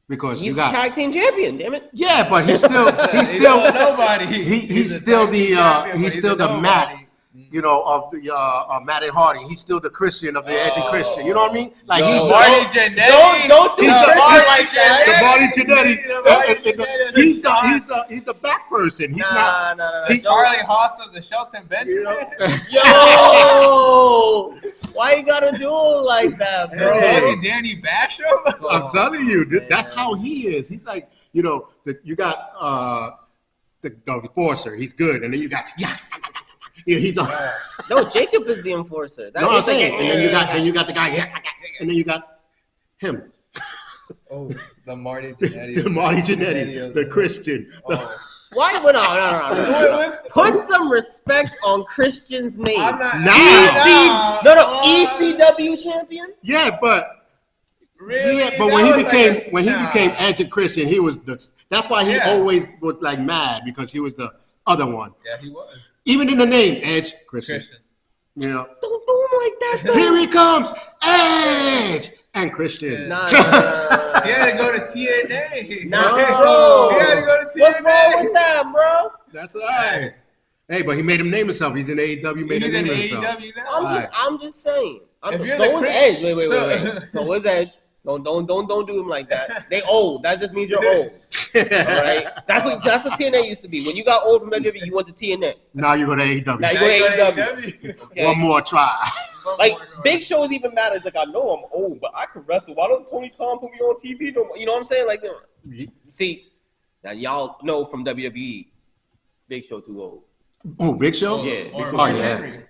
because He's you the got tag team champion. Damn it. yeah, but he's still He's a nobody. he's a still tag team the champion, but he's a still the nobody. Matt, you know, of the Matt and Hardy. He's still the Christian of the Edge and Christian. You know what I mean? Like No, he's Marty the, Jannetty. Don't do He's Chris the Hart like that. the Marty Jannetty. He's the back person. He's not. Nah. Charlie Haas of the Shelton You Benjamin. know? Yo, why you gotta do it like that, bro? Hey. Fucking Danny Basham. I'm telling you, that's man. how he is. He's like, you know, you got the enforcer. He's good, and then you got he's No, Jacob is the enforcer. That no, is I'm saying, like, and then you got the guy, and then you got him, Oh, the Marty Jannetty. the Marty Jannetty, the Christian. Oh. why? No. Put some respect on Christian's name. I'm not. ECW champion. Yeah, but Really? yeah, but That when he was became like when he became Edge and Christian, he was the. That's why he Yeah. always was like mad because he was the other one. Yeah, he was. Even in the name, Edge Christian. Christian. You know, Don't do him like that, though. here he comes, Edge and Christian. Nah. He had to go to TNA. Nah, bro. He had to go to TNA. What's wrong with that, bro? That's all right. Hey, but he made him name himself. He's in AEW. Made He's him in name himself. AEW now. I'm just saying. If you're So the was Chris- Edge. Wait. so- So was Edge. Don't do him like that. They old. That just means you're old. All right. That's what TNA used to be. When you got old from WWE, you went to TNA. Now you go to AEW. Now you Now go to AEW. Okay? One more try. Like Big Show is even mad. It's like I know I'm old, but I can wrestle. Why don't Tony Khan put me on TV? No more? You know what I'm saying? Like, see, now y'all know from WWE, Big Show too old. Oh, Big Show? Yeah. Or Oh, Mark yeah. Henry.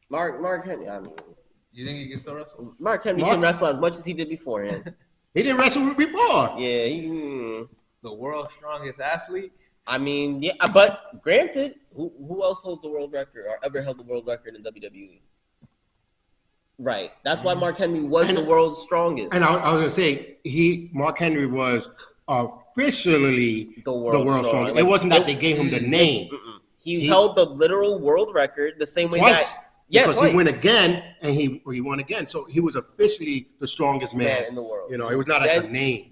Mark Henry. I mean, You think he can still wrestle? Mark Henry can wrestle as much as he did beforehand. He didn't wrestle before. Yeah. The world's strongest athlete. I mean, yeah. But granted, who else holds the world record or ever held the world record in WWE? Right. That's why Mark Henry was the world's strongest. And I was going to say, Mark Henry was officially the world's strongest. It wasn't that they gave him the name. He held the literal world record the same way Twice. that Because twice. he went again, and he won again. So he was officially the strongest man in the world. You know, it was not like a name.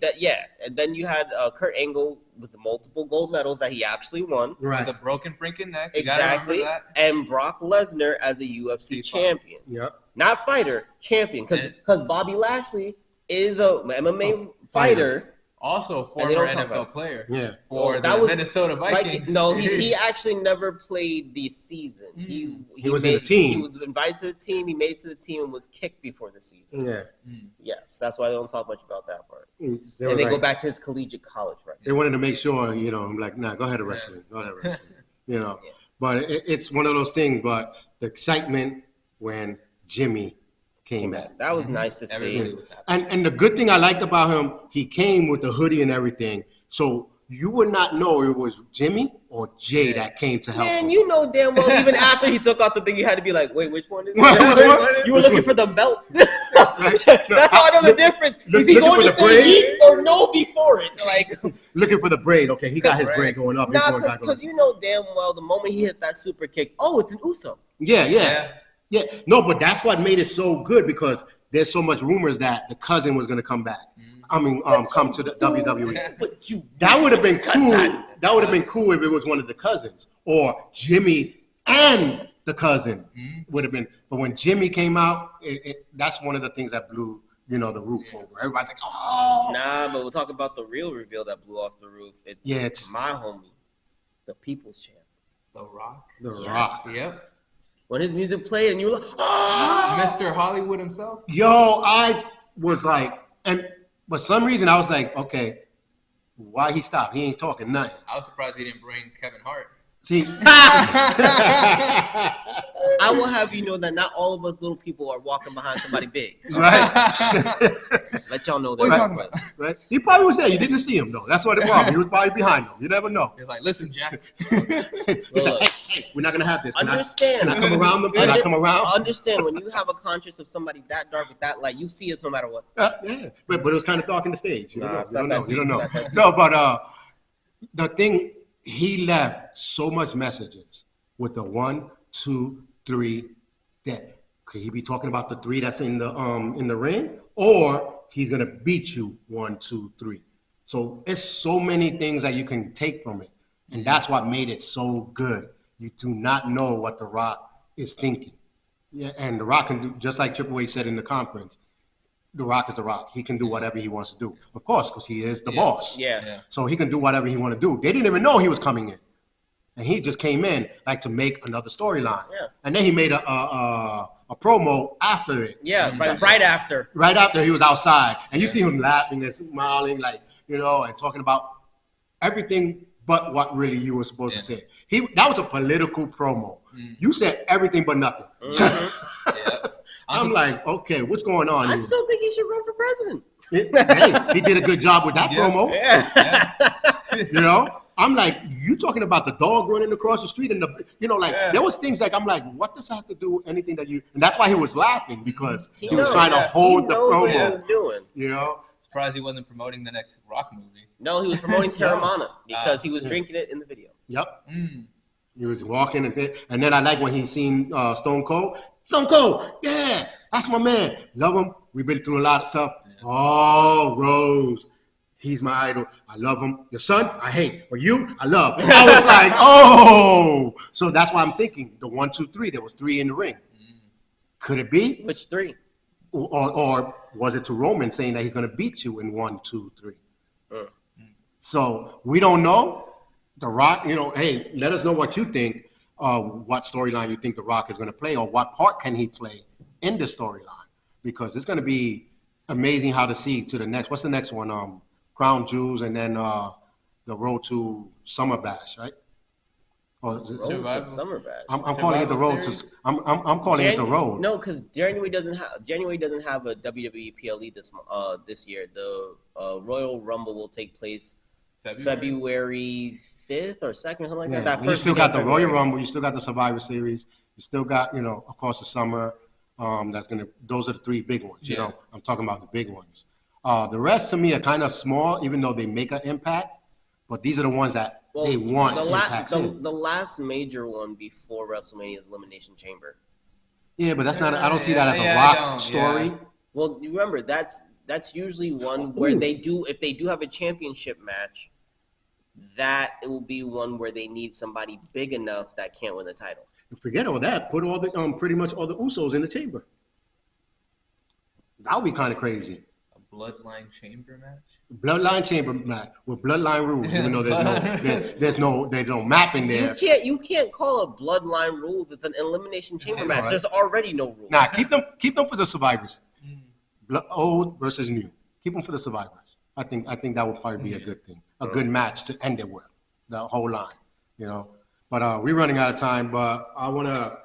And then you had Kurt Angle with the multiple gold medals that he actually won. Right. With a broken freaking neck. You gotta Exactly. remember that. And Brock Lesnar as a UFC champion. Yep. Not fighter, champion. Because Bobby Lashley is a MMA fighter. Also, And they former don't talk about NFL player. Yeah. For that the was- Minnesota Vikings. No, he actually never played the season. He was in the team. He was invited to the team. He made it to the team and was kicked before the season. Yeah. Yes, that's why they don't talk much about that part. They And were they like- go back to his collegiate college record. They wanted to make sure, you know, I'm like, nah, go ahead and wrestling. Go ahead and wrestling. You know. Yeah. But it's one of those things. But the excitement when Jimmy came back. That was nice to see. Everybody was happy. And the good thing I liked about him, he came with the hoodie and everything. So you would not know it was Jimmy or Jay that came to help him. Man, you know damn well even after he took out the thing, you had to be like, wait, which one is Which it? one? You were Which looking one? for the belt. Right? That's how I know the difference. Is he looking going for to the braid? say yeet or no before it? Like, Looking for the braid. Okay, he got his braid going up. He's nah, going back because on. you know damn well the moment he hit that super kick, oh, it's an Uso. Yeah. No, but that's what made it so good because there's so much rumors that the cousin was going to come back. I mean, come to the WWE. But you That would have been cool. cousin. That would have been cool if it was one of the cousins or Jimmy and the cousin would have been. But when Jimmy came out, that's one of the things that blew, the roof over. Everybody's like, oh. Nah, but we'll talk about the real reveal that blew off the roof. It's my homie, the People's Champ. The Rock. The Rock. Yep. When his music played and you were like, oh! Mr. Hollywood himself. Yo, I was like, and for some reason I was like, okay, why he stopped? He ain't talking nothing. I was surprised he didn't bring Kevin Hart. See, I will have you know that not all of us little people are walking behind somebody big. right? Let y'all know that. What are you talking about? Right? He probably was there. You didn't see him though. That's what it was. He was probably behind him. You never know. He's like, listen, Jack. He said, hey, we're not gonna have this. Understand. Can I come around them? Can I come around? Understand when you have a conscience of somebody that dark with that light, you see us no matter what. Yeah, but it was kind of dark in the stage. You Nah, don't know. it's You not don't know. that deep. No, but the thing, he left so much messages with the 1, 2, 3. That could he be talking about the 3 that's in the ring, or he's gonna beat you 1, 2, 3. So it's so many things that you can take from it, and that's what made it so good. You do not know what The Rock is thinking. Yeah, and The Rock can do just like Triple H said in the conference. The Rock is The Rock. He can do whatever he wants to do, of course, because he is the boss. Yeah. So he can do whatever he want to do. They didn't even know he was coming in, and he just came in like to make another storyline. Yeah. And then he made a promo after it. Yeah, right after. Right after he was outside, and you see him laughing and smiling, like and talking about everything but what really you were supposed to say. That was a political promo. You said everything but nothing. I'm like, okay, what's going on? I still think he should run for president. Hey, he did a good job with that promo. Yeah. I'm like, you talking about the dog running across the street and there was things like I'm like, what does that have to do with anything that you? And that's why he was laughing because he was trying to hold the what he promo. was doing. Surprised he wasn't promoting the next Rock movie. No, he was promoting Terramana because he was drinking it in the video. Yep. He was walking and then I like when he seen Stone Cold. Stone Cold, yeah, that's my man. Love him. We've been through a lot of stuff. Yeah. Oh, Rose, he's my idol. I love him. Your son, I hate. But you, I love. I was like, oh. So that's why I'm thinking the 1, 2, 3. There was 3 in the ring. Could it be? Which 3? Or was it to Roman saying that he's going to beat you in 1, 2, 3? So we don't know. The Rock, hey, let us know what you think. What storyline you think The Rock is going to play, or what part can he play in the storyline? Because it's going to be amazing how to see to the next. What's the next one? Crown Jewels, and then the Road to Summer Bash, right? Or is it Summer Bash. I'm calling it the Road to. I'm calling it the Road. No, because January doesn't have a WWE PLE this year. The Royal Rumble will take place February 5th or 2nd, something like that. That you still got the Royal Rumble, you still got the Survivor Series, you still got, of course, the Summer. Those are the 3 big ones. I'm talking about the big ones. The rest to me are kind of small, even though they make an impact. But these are the ones that they want impacts in. The last major one before WrestleMania is Elimination Chamber. Yeah, but that's not. I don't see that as a Rock story. Yeah. Well, remember that's usually one where if they do have a championship match, that it will be one where they need somebody big enough that can't win the title. Forget all that. Put all the pretty much all the Usos in the chamber. That would be kind of crazy. A bloodline chamber match. Bloodline chamber match with bloodline rules, even though there's no map in there. You can't call it bloodline rules. It's an elimination chamber match. Right. There's already no rules. Nah, keep them for the survivors. Old versus new. Keep them for the survivors. I think that would probably be a good thing, a good match to end it with, the whole line. But we're running out of time. But I want to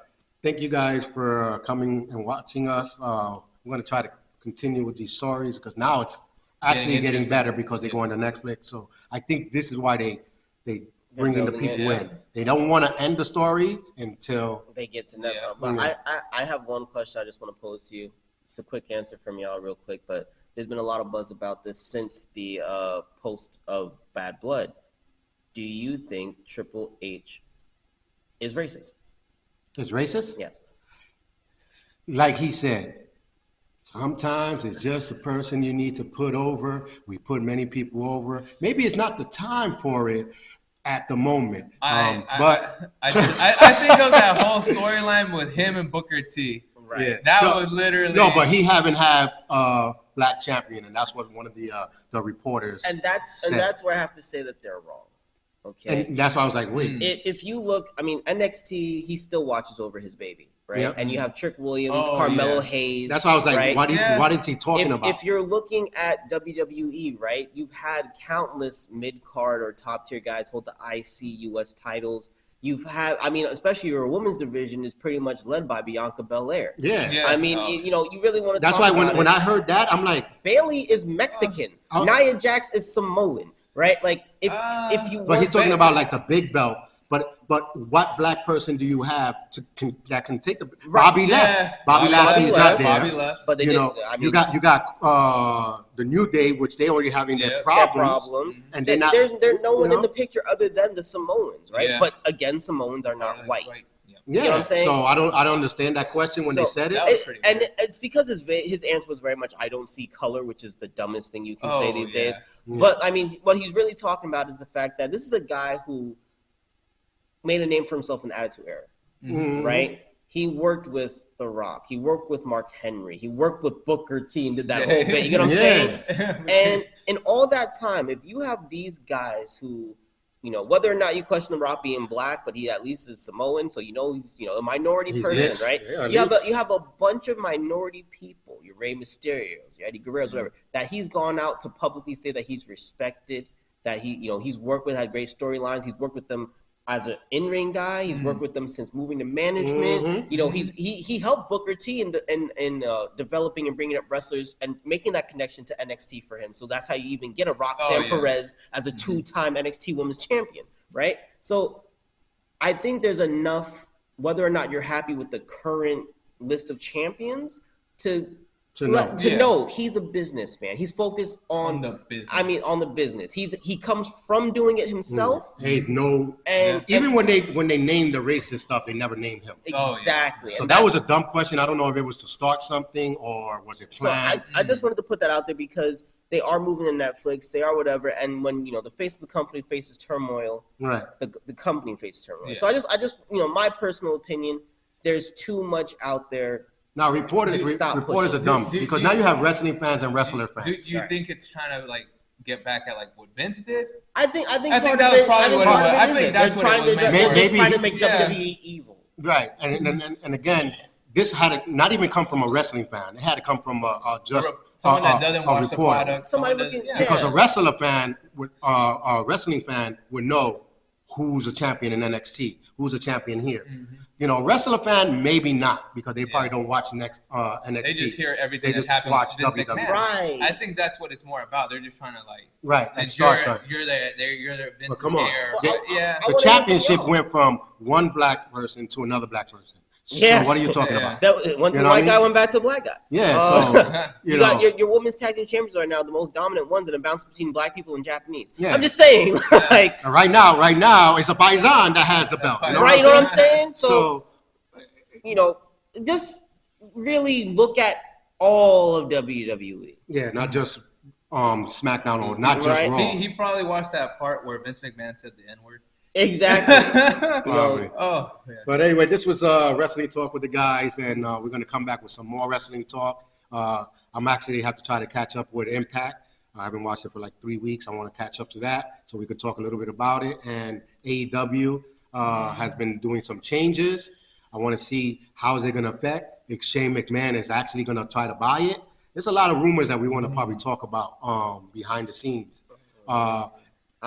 thank you guys for coming and watching us. We're going to try to continue with these stories because now it's actually getting better because they're going to Netflix. So I think this is why they bringing the people in. They don't want to end the story until they get to Netflix. But I have one question I just want to pose to you. It's a quick answer from y'all real quick, but there's been a lot of buzz about this since the post of Bad Blood. Do you think Triple H is racist? Is racist? Yes. Like he said, sometimes it's just a person you need to put over. We put many people over. Maybe it's not the time for it at the moment. But I think of that whole storyline with him and Booker T. Right. Yeah. That was literally but he haven't had black champion, and that's what one of the reporters and that's where I have to say that they're wrong. Okay. And that's why I was like, wait. If you look, I mean, NXT, he still watches over his baby, right? Yep. And you have Trick Williams, Carmelo Hayes. That's why I was like, right? why didn't he talking about? If you're looking at WWE, right, you've had countless mid-card or top-tier guys hold the IC US titles. You've had, I mean, especially your women's division is pretty much led by Bianca Belair. Yeah. I mean, you really want to That's talk why about when I heard that, I'm like, Bailey is Mexican. Nia Jax is Samoan. Right, like if you. But he's talking about like the big belt. But what black person do you have that can take the Bobby left? Bobby Lashley is not there. Bobby left. But they you got the New Day, which they already having their problems. And there's no one in the picture other than the Samoans, right? Yeah. But again, Samoans are not white. Yeah, you know what I'm saying? So I don't understand that question when they said it. And it's because his answer was very much, I don't see color, which is the dumbest thing you can say these days. Yeah. But I mean, what he's really talking about is the fact that this is a guy who made a name for himself in the Attitude Era, right? He worked with The Rock. He worked with Mark Henry. He worked with Booker T and did that whole bit. You get what I'm saying? And in all that time, if you have these guys who, whether or not you question The Rock being black, but he at least is Samoan, so he's a minority person, mixed, right? Yeah, you have a bunch of minority people, your Rey Mysterios, your Eddie Guerrero's, whatever, that he's gone out to publicly say that he's respected, that he's worked with, had great storylines, he's worked with them as an in-ring guy, he's worked with them since moving to management. He helped Booker T in developing and bringing up wrestlers and making that connection to NXT for him. So that's how you even get a Roxanne Perez as a two-time NXT Women's Champion, right? So I think there's enough, whether or not you're happy with the current list of champions, to know he's a businessman. He's focused on the business. I mean, on the business. He comes from doing it himself. He's even when they named the racist stuff, they never named him. Exactly. So that was a dumb question. I don't know if it was to start something or was it planned. So I just wanted to put that out there because they are moving to Netflix. They are whatever. And when the face of the company faces turmoil, right? The company faces turmoil. Yeah. So I just my personal opinion. There's too much out there. Now reporters are dumb because now you have wrestling fans and wrestler fans. Do you think it's trying to get back at what Vince did? I think that was probably what it was. I think that's what it was. Maybe trying to make WWE evil. Right, and again, this had to not even come from a wrestling fan. It had to come from someone that doesn't watch the product. Because a wrestling fan would know who's a champion in NXT, who's a champion here. A wrestler fan, maybe not, because they probably don't watch NXT. They just hear everything that's happening. Watch WWE. Right. I think that's what it's more about. They're just trying to since you're there, Vince's come on. there. The championship went from one black person to another black person. So what are you talking about? One to the white guy, went back to the black guy. Yeah. You got your women's tag team champions right now, the most dominant ones, and a bounce between black people and Japanese. Yeah. I'm just saying, right now, it's a Paisan that has the belt. You know what I'm saying? So, just really look at all of WWE. Yeah, not just SmackDown or not just Raw. He probably watched that part where Vince McMahon said the N-word. Exactly. But anyway, this was Wrestling Talk with the guys, and we're going to come back with some more wrestling talk. I'm actually have to try to catch up with Impact. I haven't watched it for 3 weeks. I want to catch up to that so we could talk a little bit about it. And AEW has been doing some changes. I want to see how is it going to affect if Shane McMahon is actually going to try to buy it. There's a lot of rumors that we want to probably talk about behind the scenes.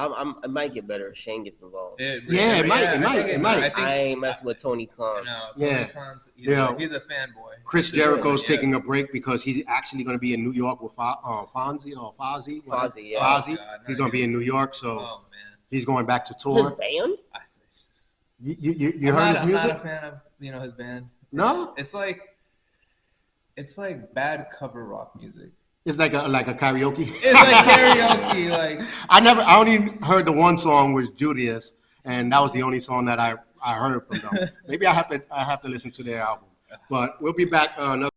It might get better if Shane gets involved. It might. I ain't messing with Tony Khan. Tony Khan's, he's a fanboy. Chris Jericho's taking a break because he's actually going to be in New York with Fozzy. Fozzy, yeah. Fozzy. He's going to be in New York, so he's going back to tour. His band? You heard his music? I'm not a fan of his band. No? It's like bad cover rock music. It's like a karaoke. It's like karaoke. Like I only heard the one song was Judas, and that was the only song that I heard from them. Maybe I have to listen to their album. But we'll be back another.